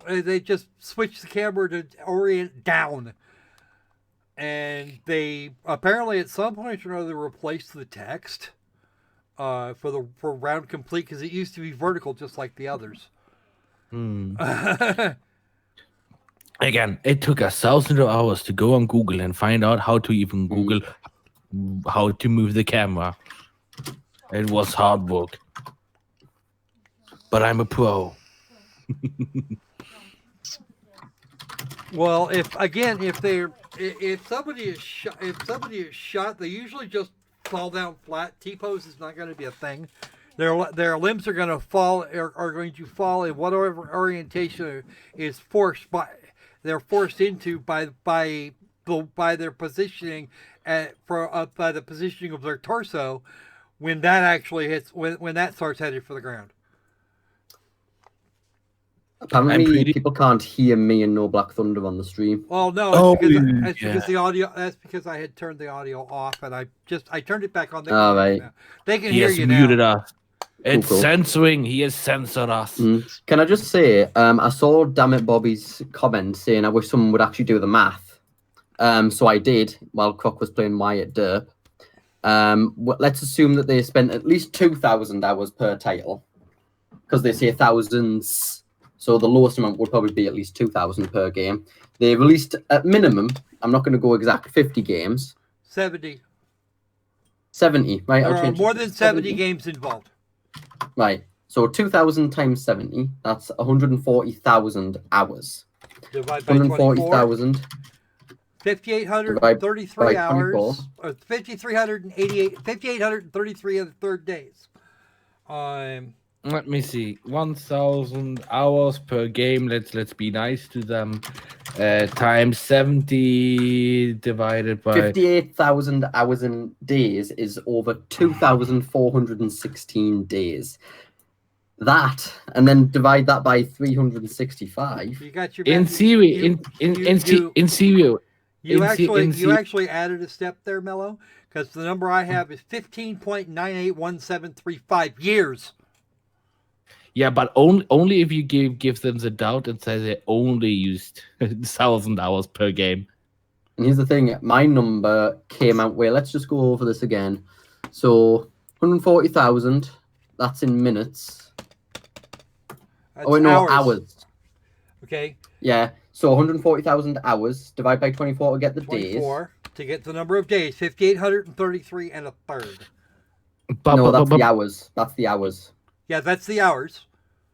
they just switched the camera to orient down. And they apparently at some point or another replaced the text for round complete, because it used to be vertical just like the others. Again, it took 1,000 hours to go on Google and find out how to even Google how to move the camera. It was hard work. But I'm a pro. Well, if somebody is shot, they usually just fall down flat. T-pose is not going to be a thing. Their limbs are going to fall in whatever orientation is forced by. They're forced into by their positioning by the positioning of their torso when that actually hits when that starts headed for the ground. Apparently, people can't hear me and No Black Thunder on the stream. Well, no, because the audio. That's because I had turned the audio off, and I turned it back on. Right. They can hear you now. Muted us. It's censoring. He has censored us. Can I just say, I saw Dammit Bobby's comment saying, I wish someone would actually do the math. So I did while Croc was playing Wyatt Derp. Let's assume that they spent at least 2,000 hours per title, because they say thousands. So the lowest amount would probably be at least 2,000 per game. They released at minimum, I'm not going to go exact, 50 games. 70. 70, right? There are more than 70 games involved. Right. So 2,000 times 70, that's 140,000 hours. Divide by 140,000. 5,833 hours. Or 5,833 of the third days. Let me see. 1,000 hours per game. Let's be nice to them. Times 70 divided by 58,000 hours and days is over 2,416 days. That, and then divide that by 365. You got your in theory. You actually added a step there, Mello, because the number I have is 15.981735 years. Yeah, but only if you give them the doubt and say they only used 1,000 hours per game. And here's the thing, my number came out, wait, let's just go over this again. So 140,000, that's in minutes. That's hours. Okay. Yeah, so 140,000 hours, divide by 24 to get the 24 to get the number of days, 5,833 and a third. No, that's the hours. That's the hours. Yeah, that's the hours.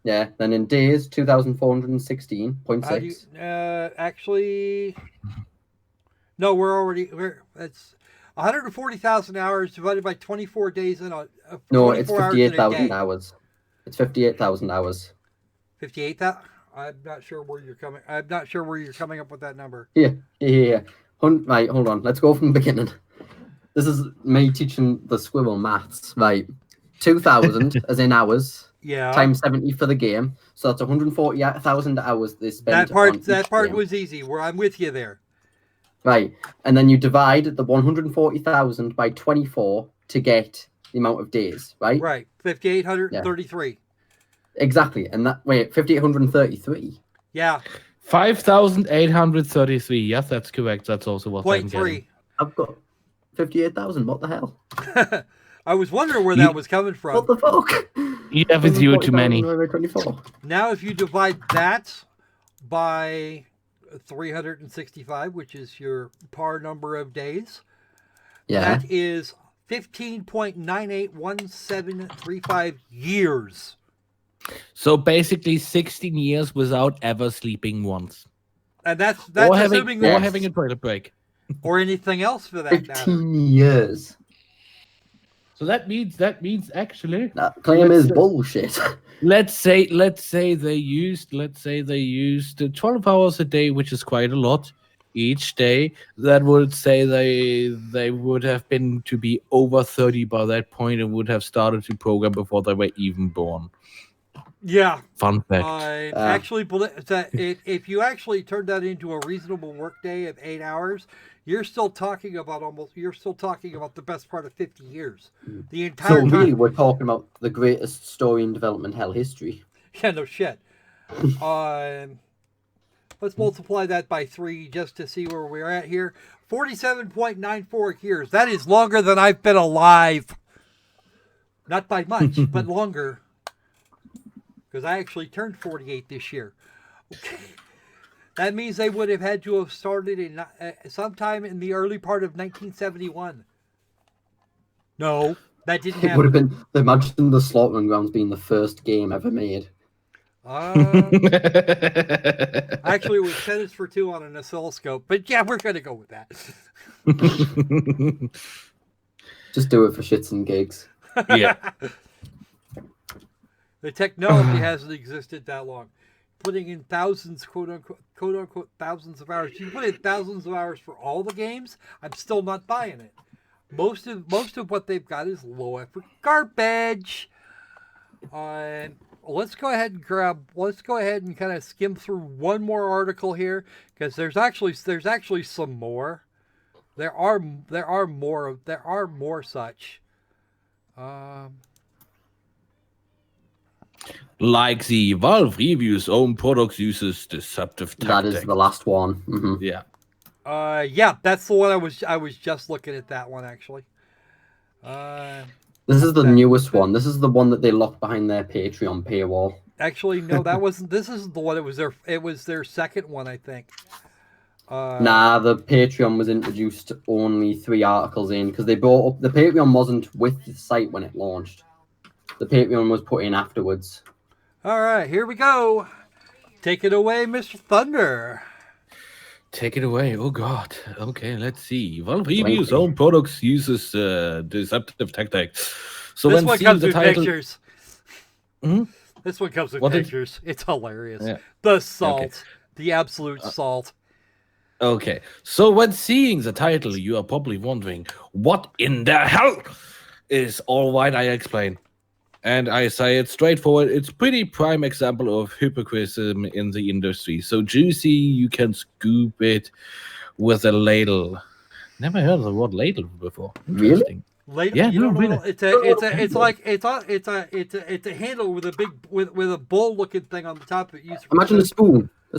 Yeah, then in days, 2,416.6. Actually, no, it's 140,000 hours divided by 24 days in a. No, it's 58,000 hours. It's 58,000 hours. 58,000. I'm not sure where you're coming. I'm not sure where you're coming up with that number. Yeah. Right, hold on. Let's go from the beginning. This is me teaching the squirrel maths. Right. 2,000 as in hours. Yeah. Times 70 for the game. So that's 140,000 hours they spent. That part was easy. Where I'm with you there. Right. And then you divide the 140,000 by 24 to get the amount of days, right? Right. 5,833. Yeah. Exactly. And that, wait, 5,833? Yeah. 5,833. Yes, that's correct. That's also what I'm getting. I've got 58,000. What the hell? I was wondering where that was coming from. What the fuck? You have a zero too many. 24. Now, if you divide that by 365, which is your par number of days, that is 15.981735 years. So basically 16 years without ever sleeping once. And that's assuming having a toilet break. Or anything else for that 15 years. So that means actually that claim is bullshit. Let's say they used 12 hours a day, which is quite a lot each day. That would say they would have been to be over 30 by that point and would have started to program before they were even born. Yeah. Fun fact. I actually believe that if you actually turn that into a reasonable workday of 8 hours, you're still talking about the best part of 50 years. The entire time. Really, we're talking about the greatest story in development hell history. Yeah, no shit. Let's multiply that by 3 just to see where we're at here. 47.94 years. That is longer than I've been alive. Not by much, but longer. Because I actually turned 48 this year. Okay. That means they would have had to have started in sometime in the early part of 1971. No, that didn't happen. It would have been, imagine the Slaughtering Grounds being the first game ever made. Actually, it was tennis for 2 on an oscilloscope. But yeah, we're going to go with that. Just do it for shits and gigs. Yeah. The technology hasn't existed that long. Putting in thousands, quote unquote, thousands of hours. You put in thousands of hours for all the games, I'm still not buying it. Most of what they've got is low effort garbage. Let's go ahead and kind of skim through one more article here, because there's actually some more. There are more such. Like the Valve reviews own products uses deceptive tactics. That is the last one. Mm-hmm. Yeah. Yeah, that's the one I was just looking at that one actually. This is the newest one. This is the one that they locked behind their Patreon paywall. Actually, no, that wasn't. This isn't the one. It was their second one, I think. Nah, the Patreon was introduced only 3 articles in, because they brought up the Patreon wasn't with the site when it launched. The Patreon was put in afterwards. All right, here we go. Take it away, Mr. Thunder. Take it away. Oh, God. Okay, let's see. Valve reviews own products uses deceptive tactics. So this one comes with pictures. Hmm? This one comes with pictures. It's hilarious. Yeah. The salt. Okay. The absolute salt. Okay, so when seeing the title, you are probably wondering, what in the hell is All White? I explain. And I say it straightforward, it's pretty prime example of hypocrisy in the industry. So juicy, you can scoop it with a ladle. Never heard of the word ladle before. Really? Interesting. Late, Yeah, you no, don't know really. what it's like it's a handle with a big with a bowl looking thing on the top of it. Imagine a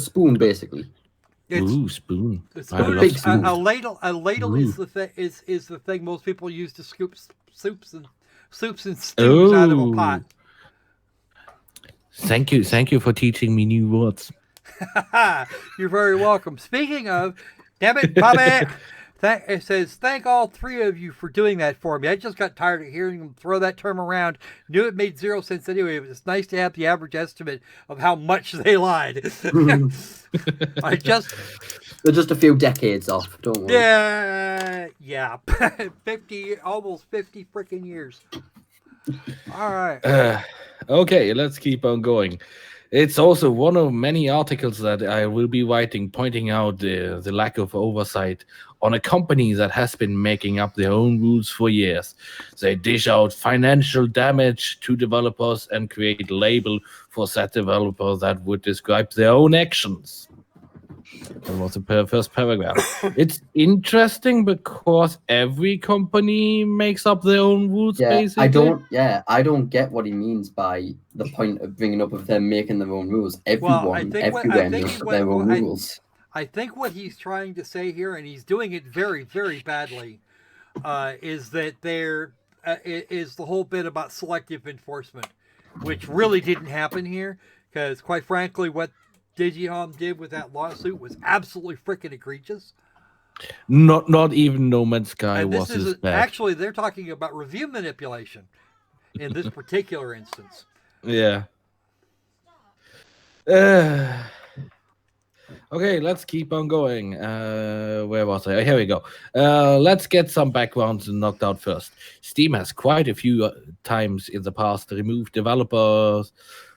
spoon basically. Ooh, spoon. It's I a love big spoon. a ladle. A ladle is Ooh. the thing most people use to scoop soups and stews out of a pot. Thank you for teaching me new words. You're very welcome. Speaking of, damn it, Bobby. It says, thank all three of you for doing that for me. I just got tired of hearing them throw that term around. Knew it made 0 sense anyway, but it's nice to have the average estimate of how much they lied. They're just a few decades off, don't worry. Yeah. 50, almost 50 freaking years. All right. Okay, let's keep on going. It's also one of many articles that I will be writing pointing out the lack of oversight on a company that has been making up their own rules for years. They dish out financial damage to developers and create a label for said developer that would describe their own actions. That was the first paragraph. It's interesting because every company makes up their own rules, basically. I don't get what he means by the point of bringing up of them making their own rules. Everywhere makes up their own rules. I think what he's trying to say here, and he's doing it very, very badly, is that is the whole bit about selective enforcement, which really didn't happen here, because quite frankly, what Digihom did with that lawsuit was absolutely freaking egregious. Not even No Man's Sky was as bad. Actually, they're talking about review manipulation in this particular instance. Yeah. Okay, let's keep on going. Where was I? Here we go. Let's get some backgrounds knocked out first. Steam has quite a few times in the past removed developers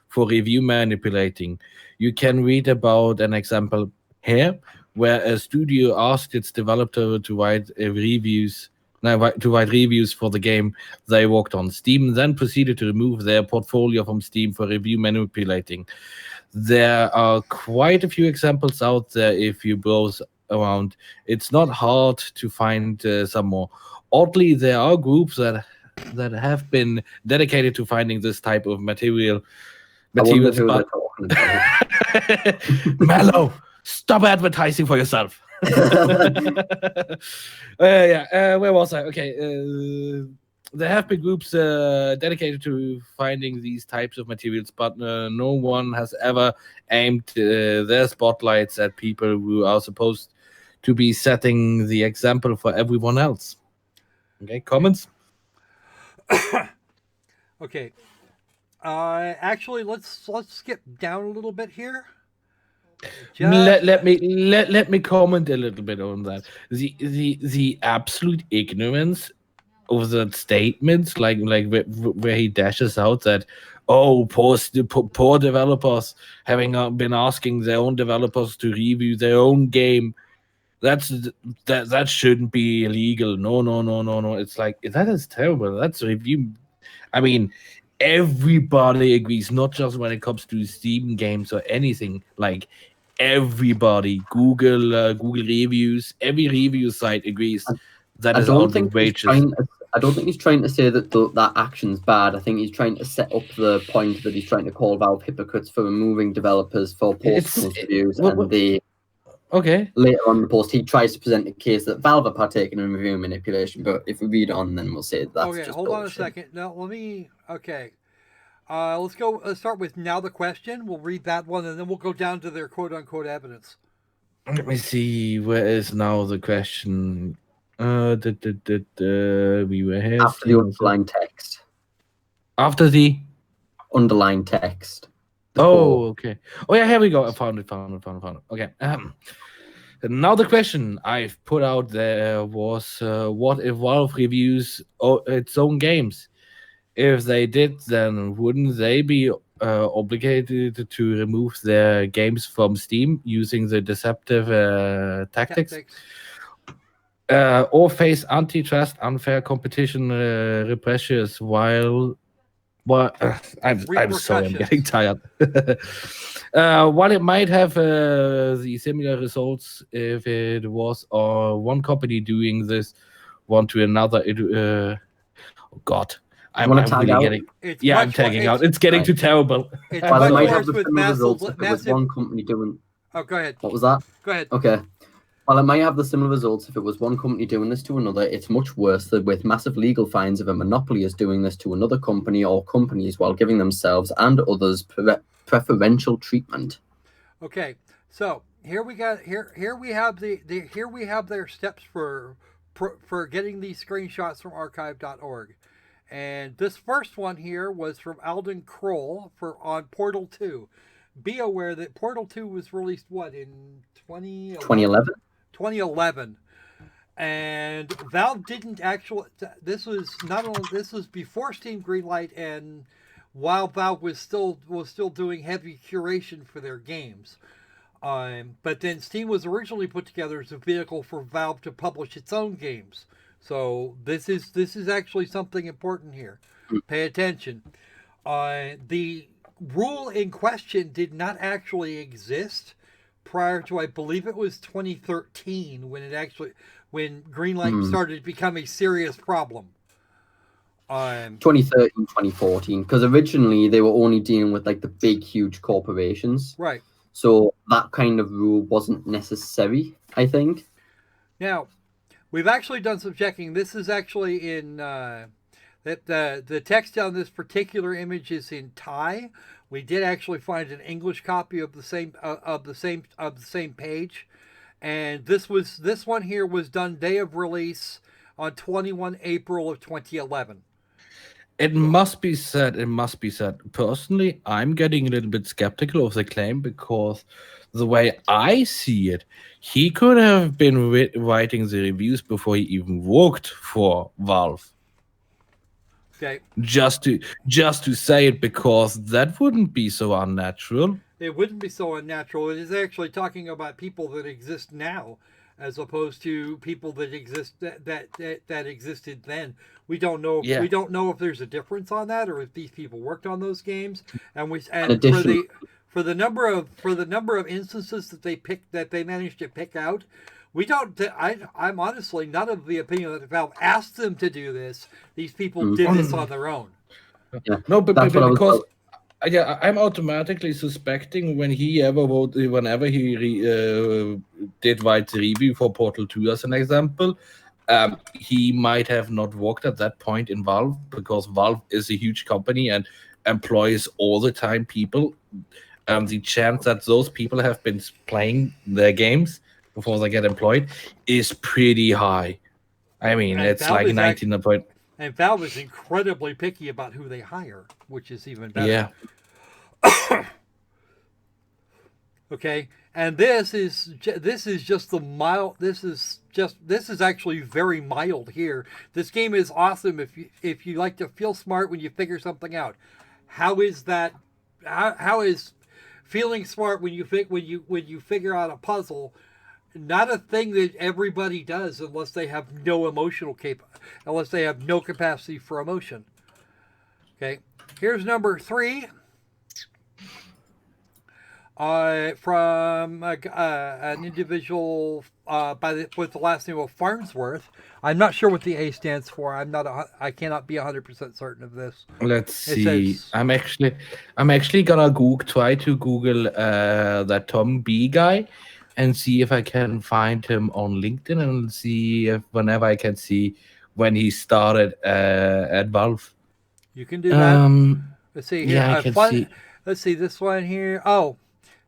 for review manipulating. You can read about an example here, where a studio asked its developer to write reviews for the game they worked on. Steam then proceeded to remove their portfolio from Steam for review manipulating. There are quite a few examples out there if you browse around. It's not hard to find some more. Oddly, there are groups that have been dedicated to finding this type of materials. Mellow, stop advertising for yourself. Where was I? Okay, there have been groups dedicated to finding these types of materials, but no one has ever aimed their spotlights at people who are supposed to be setting the example for everyone else. Okay, comments? Okay. Actually, let's skip down a little bit here. Let me comment a little bit on that. The absolute ignorance of the statements, like where he dashes out that, oh, poor developers having been asking their own developers to review their own game. That shouldn't be illegal. No. It's like, that is terrible. That's review. I mean, everybody agrees, not just when it comes to Steam games or anything. Like, everybody, Google reviews, every review site agrees that is outrageous. I don't think he's trying to say that that action's bad. I think he's trying to set up the point that he's trying to call Valve hypocrites for removing developers for posting reviews, Okay. Later on in the post, he tries to present a case that Valve are partaking in review manipulation, but if we read on, then we'll say that's okay, just hold bullshit. On a second. Now, let me... Okay. Let's start with Now the Question. We'll read that one, and then we'll go down to their quote-unquote evidence. Let me see. Where is Now the Question? We were here. After the underlined text. After the... underlined text. Okay. Oh, yeah, here we go. I found it. Okay. Now the question I've put out there was, what if Valve reviews its own games? If they did, then wouldn't they be obligated to remove their games from Steam using the deceptive tactics. Or face antitrust, unfair competition repressions while I'm sorry, I'm getting tired. While it might have the similar results if it was one company doing this one to another, oh God, I'm really getting. I'm tagging out. It's getting too terrible. Well, it might have the similar results if it was one company doing. Oh, go ahead. What was that? Go ahead. Okay. While it might have the similar results if it was one company doing this to another, it's much worse that with massive legal fines if a monopoly is doing this to another company or companies while giving themselves and others preferential treatment. Okay, so here we have their steps for getting these screenshots from archive.org. And this first one here was from Alden Kroll on Portal 2. Be aware that Portal 2 was released in 2011? 2011, and Valve didn't actually. This was before Steam Greenlight, and while Valve was still doing heavy curation for their games. But then Steam was originally put together as a vehicle for Valve to publish its own games. So this is actually something important here. Pay attention. The rule in question did not actually exist prior to, I believe it was 2013 when Greenlight started to become a serious problem. 2013, 2014, because originally they were only dealing with like the big, huge corporations. Right. So that kind of rule wasn't necessary, I think. Now, we've actually done some checking. This is actually in the text on this particular image is in Thai. We did actually find an English copy of the same page, and this one here was done day of release on 21 April of 2011. It must be said. Personally, I'm getting a little bit skeptical of the claim because the way I see it, he could have been writing the reviews before he even worked for Valve. Okay. Just to say it, because that wouldn't be so unnatural. It wouldn't be so unnatural. It is actually talking about people that exist now, as opposed to people that exist that existed then. We don't know. Yeah. We don't know if there's a difference on that, or if these people worked on those games. And for the number of instances that they managed to pick out. We don't. I'm honestly not of the opinion that Valve asked them to do this. These people did this on their own. Yeah. No, but because I'm automatically suspecting whenever he did write the review for Portal 2 as an example, he might have not worked at that point in Valve because Valve is a huge company and employs all the time people. The chance that those people have been playing their games before they get employed is pretty high. I mean, and it's Valve like 19 point. And Valve is incredibly picky about who they hire, which is even better. Yeah. Okay, and this is just the mild. This is actually very mild here. This game is awesome if you like to feel smart when you figure something out. How is that? How is feeling smart when you figure out a puzzle? Not a thing that everybody does unless they have no unless they have no capacity for emotion. Okay, here's number 3. From an individual with the last name of Farnsworth. I'm not sure what the A stands for. I cannot be 100% certain of this. Let's see. I'm actually gonna try to Google that Tom B guy and see if I can find him on LinkedIn and see if whenever I can see when he started at Valve. You can do that. Let's see here. Yeah, I can see. Let's see this one here. Oh,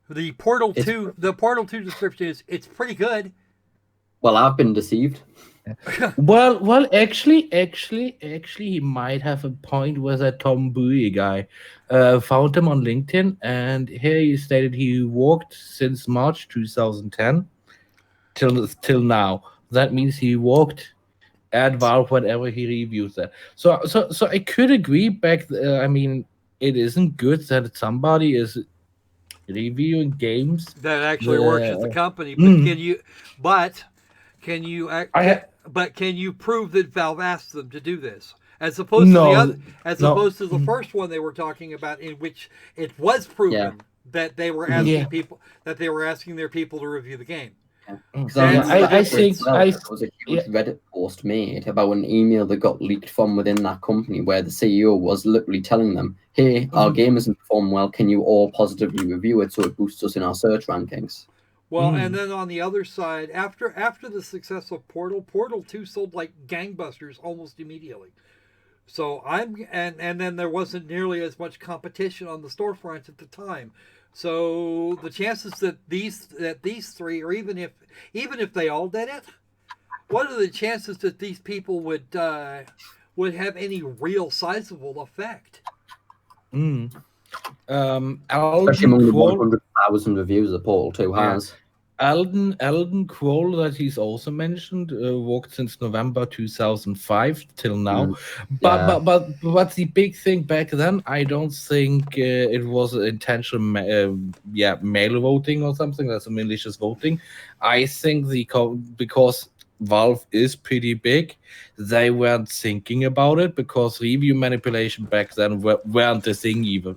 the Portal 2. The Portal 2 description is it's pretty good. Well, I've been deceived. well, actually, he might have a point with that Tom Bowie guy. Found him on LinkedIn, and here he stated he worked since March 2010 till now. That means he worked at Valve whenever he reviewed that. So I could agree back. I mean, it isn't good that somebody is reviewing games that actually works at the company. But can you can you prove that Valve asked them to do this? As opposed to the other, opposed to the first one they were talking about, in which it was proven that they were asking their people to review the game. I think there was a huge Reddit post made about an email that got leaked from within that company where the CEO was literally telling them, "Hey, our game isn't performing well. Can you all positively review it so it boosts us in our search rankings?" Well, and then on the other side, after the success of Portal 2 sold like gangbusters almost immediately. So and then there wasn't nearly as much competition on the storefront at the time. So the chances that these three, or even if they all did it, what are the chances that these people would have any real sizable effect? Especially among the 100,000 reviews that Portal 2 has. Alden Kroll, that he's also mentioned, worked since November 2005 till now. But the big thing back then, I don't think it was intentional mail voting or something. That's some malicious voting. I think because Valve is pretty big, they weren't thinking about it, because review manipulation back then weren't the thing either.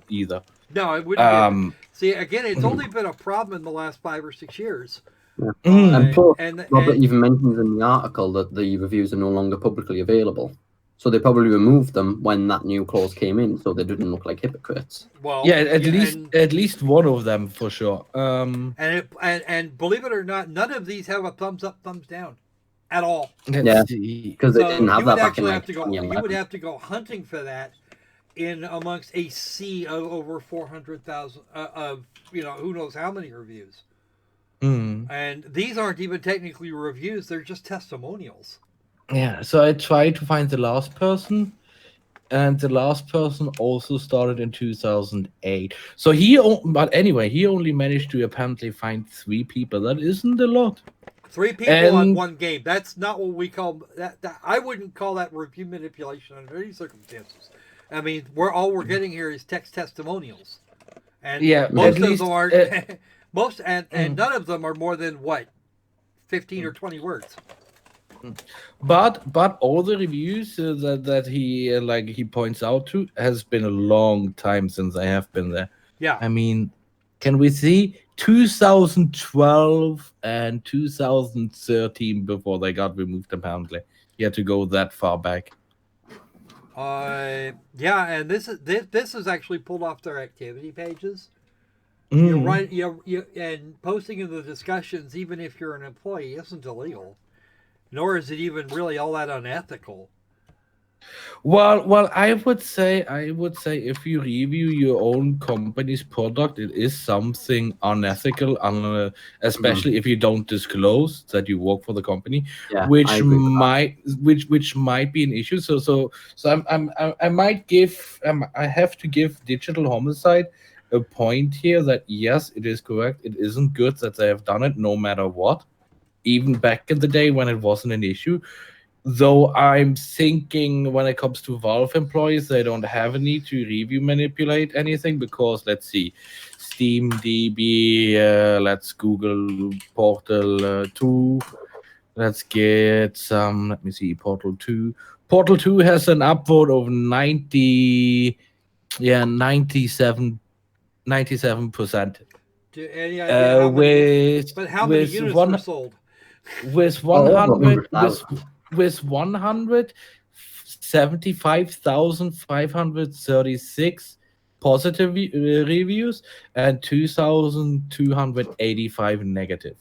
No, it wouldn't. See, again, it's only been a problem in the last 5 or 6 years. Yeah. And plus, Robert even mentions in the article that the reviews are no longer publicly available. So they probably removed them when that new clause came in, so they didn't look like hypocrites. Well, at least one of them for sure. And believe it or not, none of these have a thumbs up, thumbs down, at all. Because they didn't have that back in 2011. You would have to go hunting for that in amongst a sea of over 400,000 of who knows how many reviews. And these aren't even technically reviews; they're just testimonials. Yeah. So I tried to find the last person, and the last person also started in 2008. So he only managed to apparently find 3 people. That isn't a lot. 3 people on one game. That's not what we call that. I wouldn't call that review manipulation under any circumstances. I mean, all we're getting here is text testimonials, and most of them are and none of them are more than 15 or 20 words. But all the reviews that he points out to has been a long time since I have been there. Yeah, I mean, can we see 2012 and 2013 before they got removed? Apparently, you had to go that far back. And this is actually pulled off their activity pages. You're right. And posting in the discussions, even if you're an employee, isn't illegal, nor is it even really all that unethical. Well, I would say if you review your own company's product, it is something unethical, especially if you don't disclose that you work for the company, which might be an issue. So I have to give Digital Homicide a point here that yes, it is correct. It isn't good that they have done it, no matter what, even back in the day when it wasn't an issue. Though I'm thinking when it comes to Valve employees, they don't have a need to review manipulate anything, because let's see, SteamDB, let's Google Portal 2, let's get some, let me see, Portal 2. Portal 2 has an upvote of 97%. Any idea how many, but how many units were sold? With 175,536 positive reviews and 2,285 negative.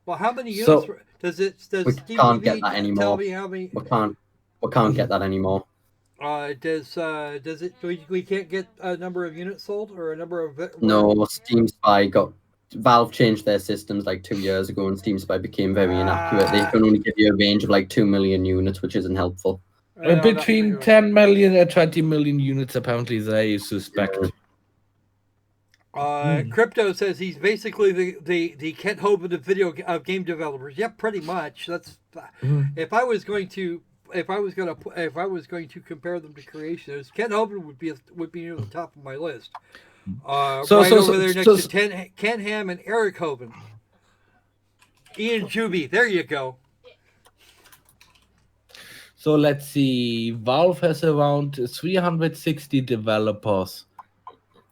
Well, how many units does we can't get that anymore. Tell me how many? We can't get that anymore. Does it? We can't get a number of units sold or a number of. No, Steam Spy Valve changed their systems like 2 years ago, and Steam Spy became very inaccurate. They can only give you a range of like 2 million units, which isn't helpful. Between 10 million and 20 million units, apparently, they suspect. Crypto says he's basically the Kent Hovind of game developers. Yep, pretty much. That's if I was going to going to compare them to creationists, Ken Hovind would be near the top of my list. Over there next to Ken Ham and Eric Hovind. Ian Juby, there you go. So let's see. Valve has around 360 developers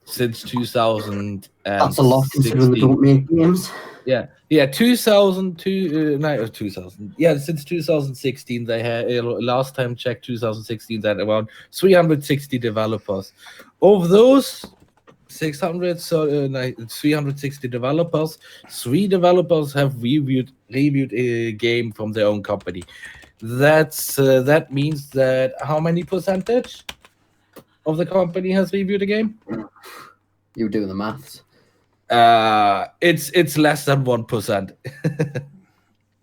since 2000. That's a lot considering they don't make games. Yeah, 2000. Yeah, since 2016 they had. Last time checked, 2016, that around 360 developers. Of those 360 developers, 3 developers have reviewed a game from their own company. That means that how many percentage of the company has reviewed a game? You do the maths. It's less than 1%.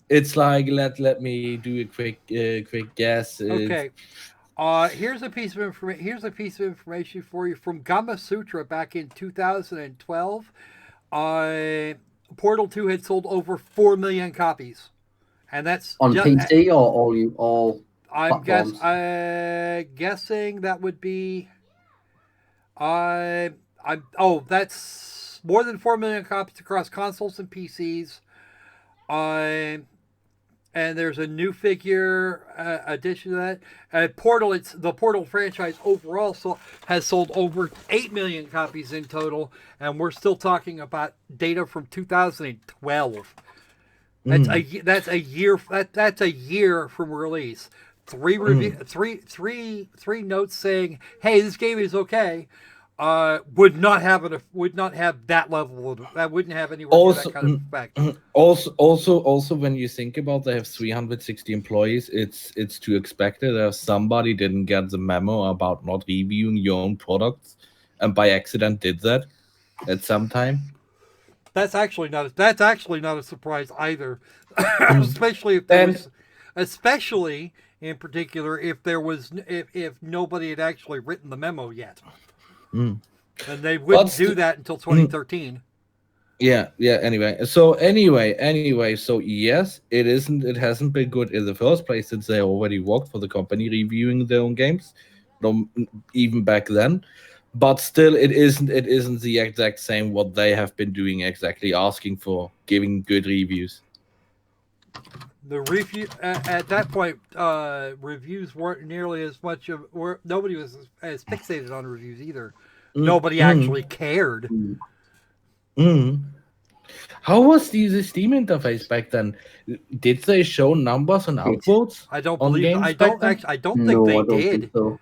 It's like let me do a quick guess. Okay. Here's a piece of information for you from Gama Sutra back in 2012. Portal 2 had sold over 4 million copies, and that's on PC or all. I'm guessing that would be. That's more than 4 million copies across consoles and PCs. And there's a new figure addition to that. Portal, the Portal franchise overall has sold over 8 million copies in total, and we're still talking about data from 2012. That's a year. That's a year from release. Three notes saying, "Hey, this game is okay." Would not have that level of that. Wouldn't have anywhere near that kind of effect. Also, when you think about they have 360 employees, it's to expect that if somebody didn't get the memo about not reviewing your own products and by accident did that at some time. That's actually not a surprise either, especially if there was, especially in particular if nobody had actually written the memo yet. And they wouldn't do that until 2013. Yeah. Anyway, so yes, it hasn't been good in the first place since they already worked for the company reviewing their own games, even back then. But still, it isn't the exact same what they have been doing, exactly asking for, giving good reviews. The review at that point, reviews weren't nearly as much of. Nobody was as fixated on reviews either. Nobody actually cared. How was the Steam interface back then? Did they show numbers and upvotes? I don't believe. I don't think they did. So.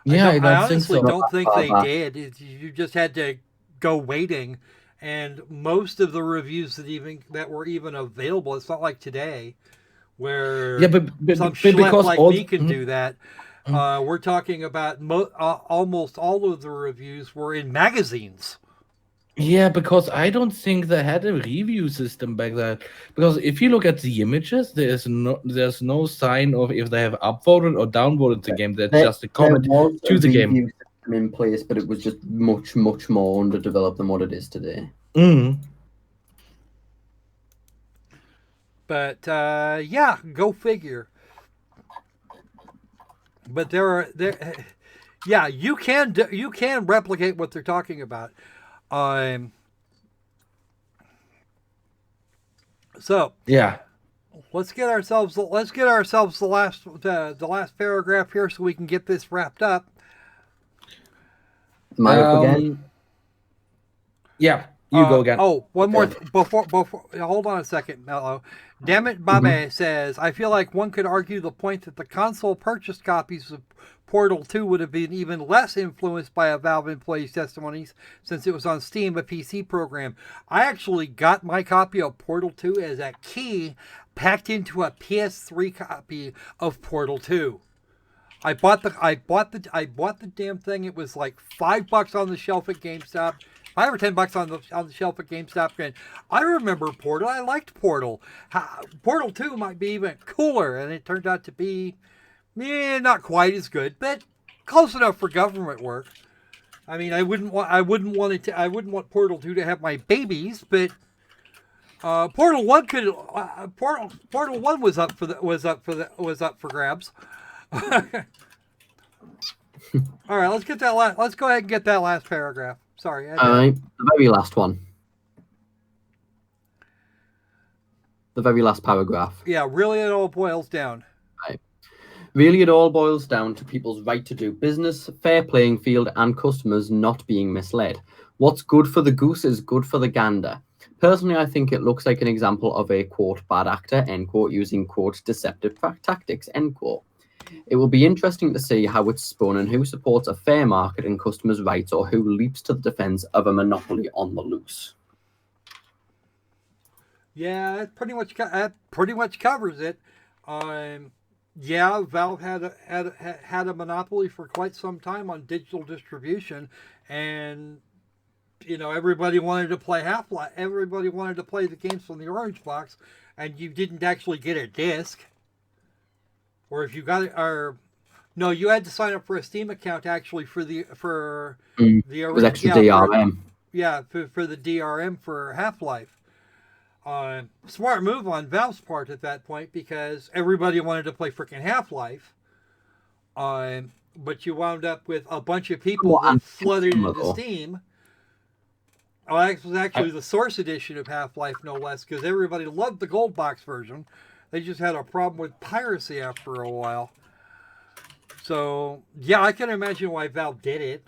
Yeah, I honestly don't think they did. You just had to go waiting, and most of the reviews that were even available. It's not like today, where some schlep like me can do that. We're talking about almost all of the reviews were in magazines. Yeah, because I don't think they had a review system back then. Because if you look at the images, there's no sign of if they have upvoted or downvoted the game. That's just a comment to the game. Review system in place, but it was just much more underdeveloped than what it is today. But yeah, go figure. But you can replicate what they're talking about. So yeah, let's get ourselves the last paragraph here so we can get this wrapped up. Am I up again? Yeah, you go again. Oh, one more before. Hold on a second, Mello. Damn it, Babe says, I feel like one could argue the point that the console purchased copies of Portal 2 would have been even less influenced by a Valve employee's testimonies since it was on Steam, a PC program. I actually got my copy of Portal 2 as a key packed into a PS3 copy of Portal 2. I bought the damn thing. It was like $5 on the shelf at GameStop. $5 or $10 on the shelf at GameStop. And I remember Portal. I liked Portal. Portal 2 might be even cooler, and it turned out to be not quite as good, but close enough for government work. I mean, I wouldn't want Portal 2 to have my babies, but Portal 1 was up for grabs. All right, let's get that last. Let's go ahead and get that last paragraph. Sorry. All right, the very last one. The very last paragraph. Yeah, really, it all boils down. Right. Really, it all boils down to people's right to do business, fair playing field, and customers not being misled. What's good for the goose is good for the gander. Personally, I think it looks like an example of a, quote, bad actor, end quote, using, quote, deceptive tactics, end quote. It will be interesting to see how it's spun and who supports a fair market and customers' rights or who leaps to the defense of a monopoly on the loose. Yeah, that pretty much covers it. Yeah, Valve had a monopoly for quite some time on digital distribution, and everybody wanted to play Half-Life. Everybody wanted to play the games from the Orange Box, and you didn't actually get a disc. Or if you got it, no, you had to sign up for a Steam account actually for the it was extra DRM. For the DRM for Half-Life. Smart move on Valve's part at that point because everybody wanted to play freaking Half-Life. But you wound up with a bunch of people that flooded into Steam. Oh, that was actually the Source edition of Half-Life, no less, because everybody loved the gold box version. They just had a problem with piracy after a while. So, yeah, I can imagine why Valve did it.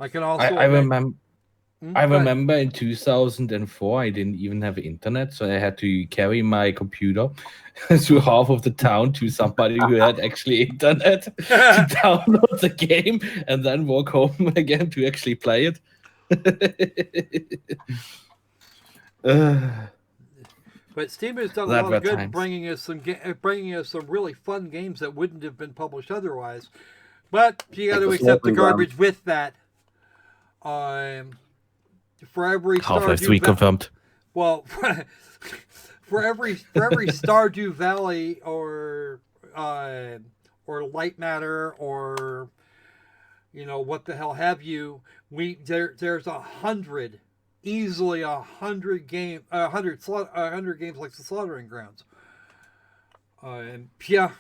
I can also... I remember in 2004, I didn't even have internet, so I had to carry my computer through half of the town to somebody who had actually internet to download the game and then walk home again to actually play it. But Steam has done a lot of good, bringing us some really fun games that wouldn't have been published otherwise. But you got to accept the garbage with that. For every Half-Life 3 confirmed. Well, for every Stardew Valley or Light Matter or what the hell have you, there's 100. Easily 100 games like the Slaughtering Grounds. Yeah.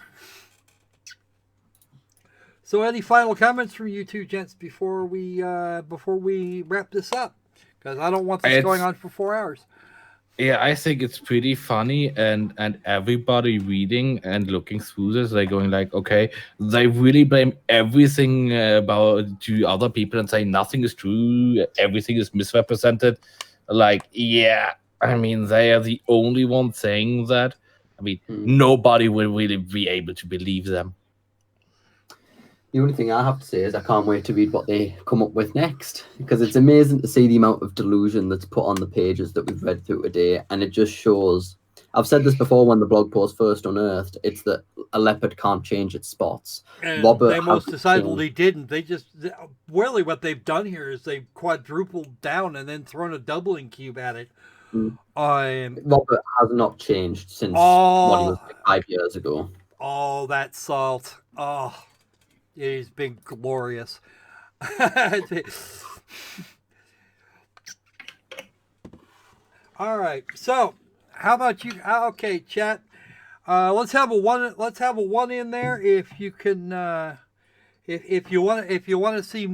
So, any final comments from you two gents before we wrap this up? Because I don't want this going on for 4 hours. Yeah, I think it's pretty funny, and everybody reading and looking through this, they're going like, okay, they really blame everything to other people and say nothing is true, everything is misrepresented. Like, yeah, I mean, they are the only one saying that. I mean, nobody will really be able to believe them. The only thing I have to say is I can't wait to read what they come up with next, because it's amazing to see the amount of delusion that's put on the pages that we've read through today, and it just shows. I've said this before when the blog post first unearthed, it's that a leopard can't change its spots. And they most decidedly didn't. They just, really what they've done here is they've quadrupled down and then thrown a doubling cube at it. Robert has not changed since what he was like 5 years ago. Oh, that salt. Oh. It's been glorious. All right. So, how about you? Okay, chat. Let's have a one in there if you can. If you want to see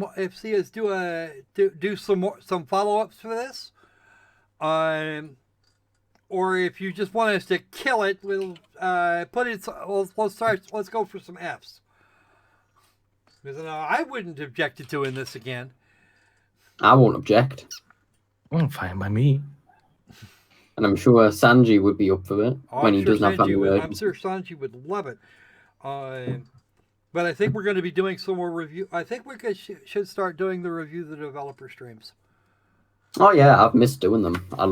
us do some follow-ups for this, or if you just want us to kill it, we'll put it. Let's go for some Fs. Because I wouldn't object to doing this again. I won't object. Fine by me. And I'm sure Sanji would be up for it when he doesn't have family. I'm sure Sanji would love it. But I think we're going to be doing some more review. I think we should start doing the review the developer streams. Oh yeah, I've missed doing them. I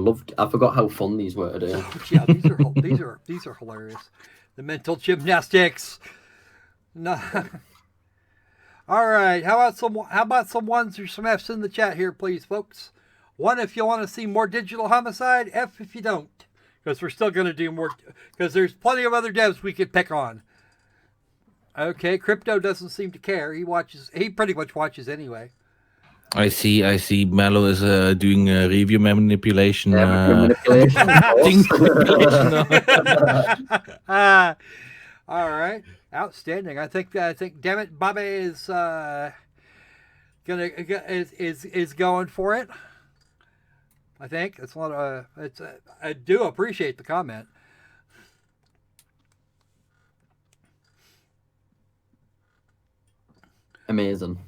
forgot how fun these were today. Yeah, these are hilarious. The mental gymnastics. No. All right, how about some ones or some Fs in the chat here, please, folks? 1 if you want to see more digital homicide, F if you don't, because we're still going to do more, because there's plenty of other devs we could pick on. Okay, Crypto doesn't seem to care. He pretty much watches anyway. I see. Mello is doing review manipulation. All right. Outstanding. I think damn it, Bobby is is going for it. I think it's one. I do appreciate the comment. Amazing.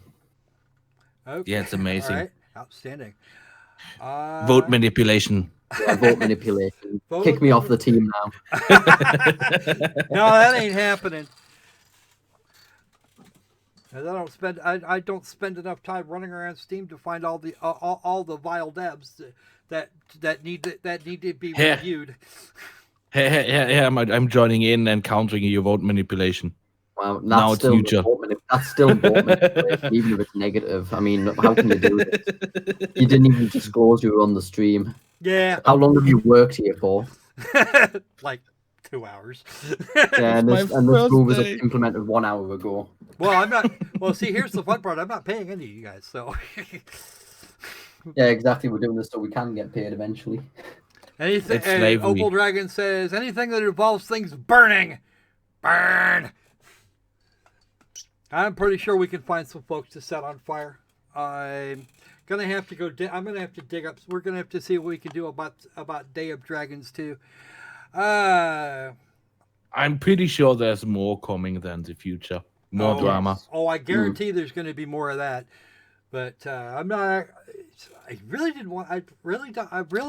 Okay. Yeah, it's amazing. All right. Outstanding. Vote manipulation. Yeah, vote manipulation. Vote Kick me off the team now. No, that ain't happening. I don't spend enough time running around Steam to find all the vile devs that need to be reviewed. Hey, I'm joining in and countering your vote manipulation. Well, Now it's future. That's still vote manipulation, even if it's negative. I mean, how can you do this? You didn't even disclose you were on the stream. Yeah. How long have you worked here for? Like 2 hours. Yeah, and this rule was implemented 1 hour ago. Well, I'm not. Well, see, here's the fun part. I'm not paying any of you guys, so. Yeah, exactly. We're doing this so we can get paid eventually. Anything. It's slavery. Opal Dragon says anything that involves things burning, burn. I'm pretty sure we can find some folks to set on fire. I'm gonna have to go. I'm gonna have to dig up. We're gonna have to see what we can do about Day of Dragons too. I'm pretty sure there's more coming than the future. More drama. Oh, I guarantee there's going to be more of that. But I'm not. I really didn't want. I've really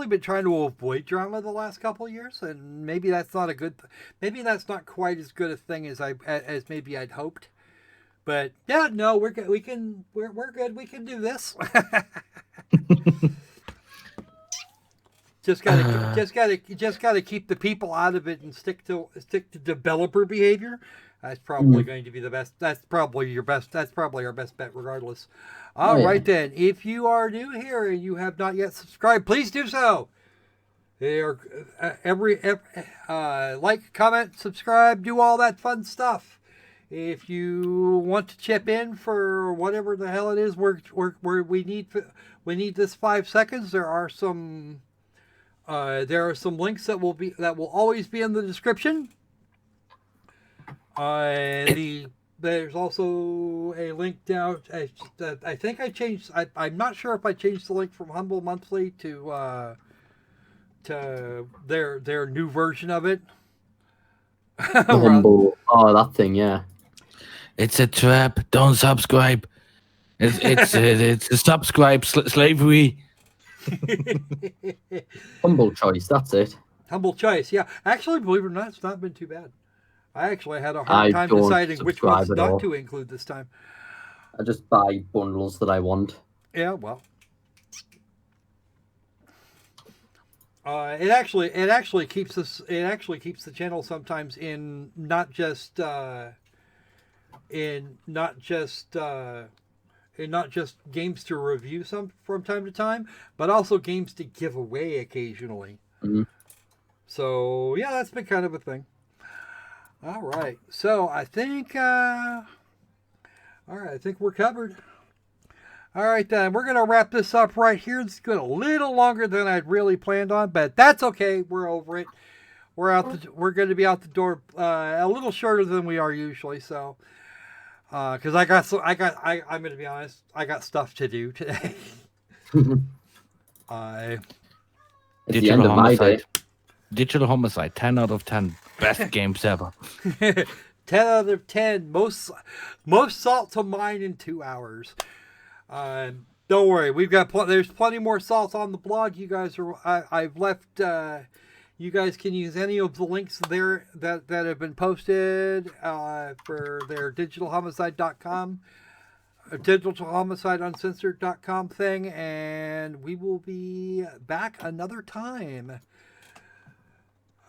been trying to avoid drama the last couple of years, and maybe that's not a good. Maybe that's not quite as good a thing as maybe I'd hoped. But yeah, no, we're good. We're good. We can do this. Just gotta keep the people out of it and stick to developer behavior. That's probably going to be the best. That's probably your best. That's probably our best bet, regardless. All right then. If you are new here and you have not yet subscribed, please do so. They are every like, comment, subscribe, do all that fun stuff. If you want to chip in for whatever the hell it is, we need this 5 seconds. There are some links that will always be in the description. There's also a link down. I think I changed. I'm not sure if I changed the link from Humble Monthly to their new version of it. Humble. Oh, that thing, yeah. It's a trap. Don't subscribe. It's a subscribe slavery. Humble choice. That's it. Humble choice. Yeah, actually, believe it or not, it's not been too bad. I actually had a hard time deciding which ones not to include this time. I just buy bundles that I want. Yeah, well, it actually keeps us. It actually keeps the channel sometimes in not just games to review from time to time, but also games to give away occasionally. Mm-hmm. So yeah, that's been kind of a thing. All right, so I think I think we're covered. All right, then we're gonna wrap this up right here. It's going a little longer than I'd really planned on, but that's okay. We're over it. We're going to be out the door a little shorter than we are usually. So, because I'm going to be honest, I got stuff to do today. Digital Homicide. Digital Homicide. 10 out of 10. Best games ever. 10 out of 10. Most salt to mine in 2 hours. Don't worry, we've got there's plenty more salts on the blog. You guys I've left. You guys can use any of the links there that have been posted for their digitalhomicide.com, digitalhomicideuncensored.com thing, and we will be back another time.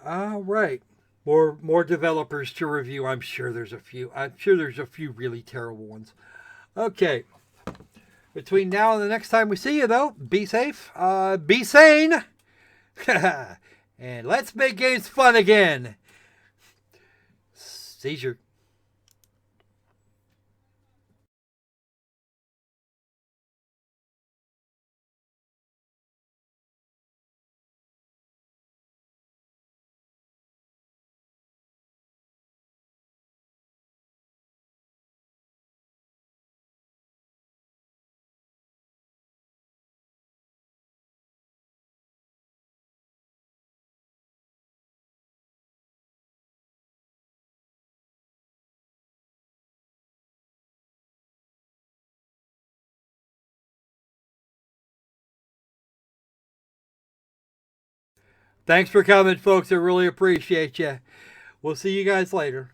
All right. More developers to review. I'm sure there's a few really terrible ones. Okay. Between now and the next time we see you, though, be safe, be sane, and let's make games fun again. Seizure. Thanks for coming, folks. I really appreciate you. We'll see you guys later.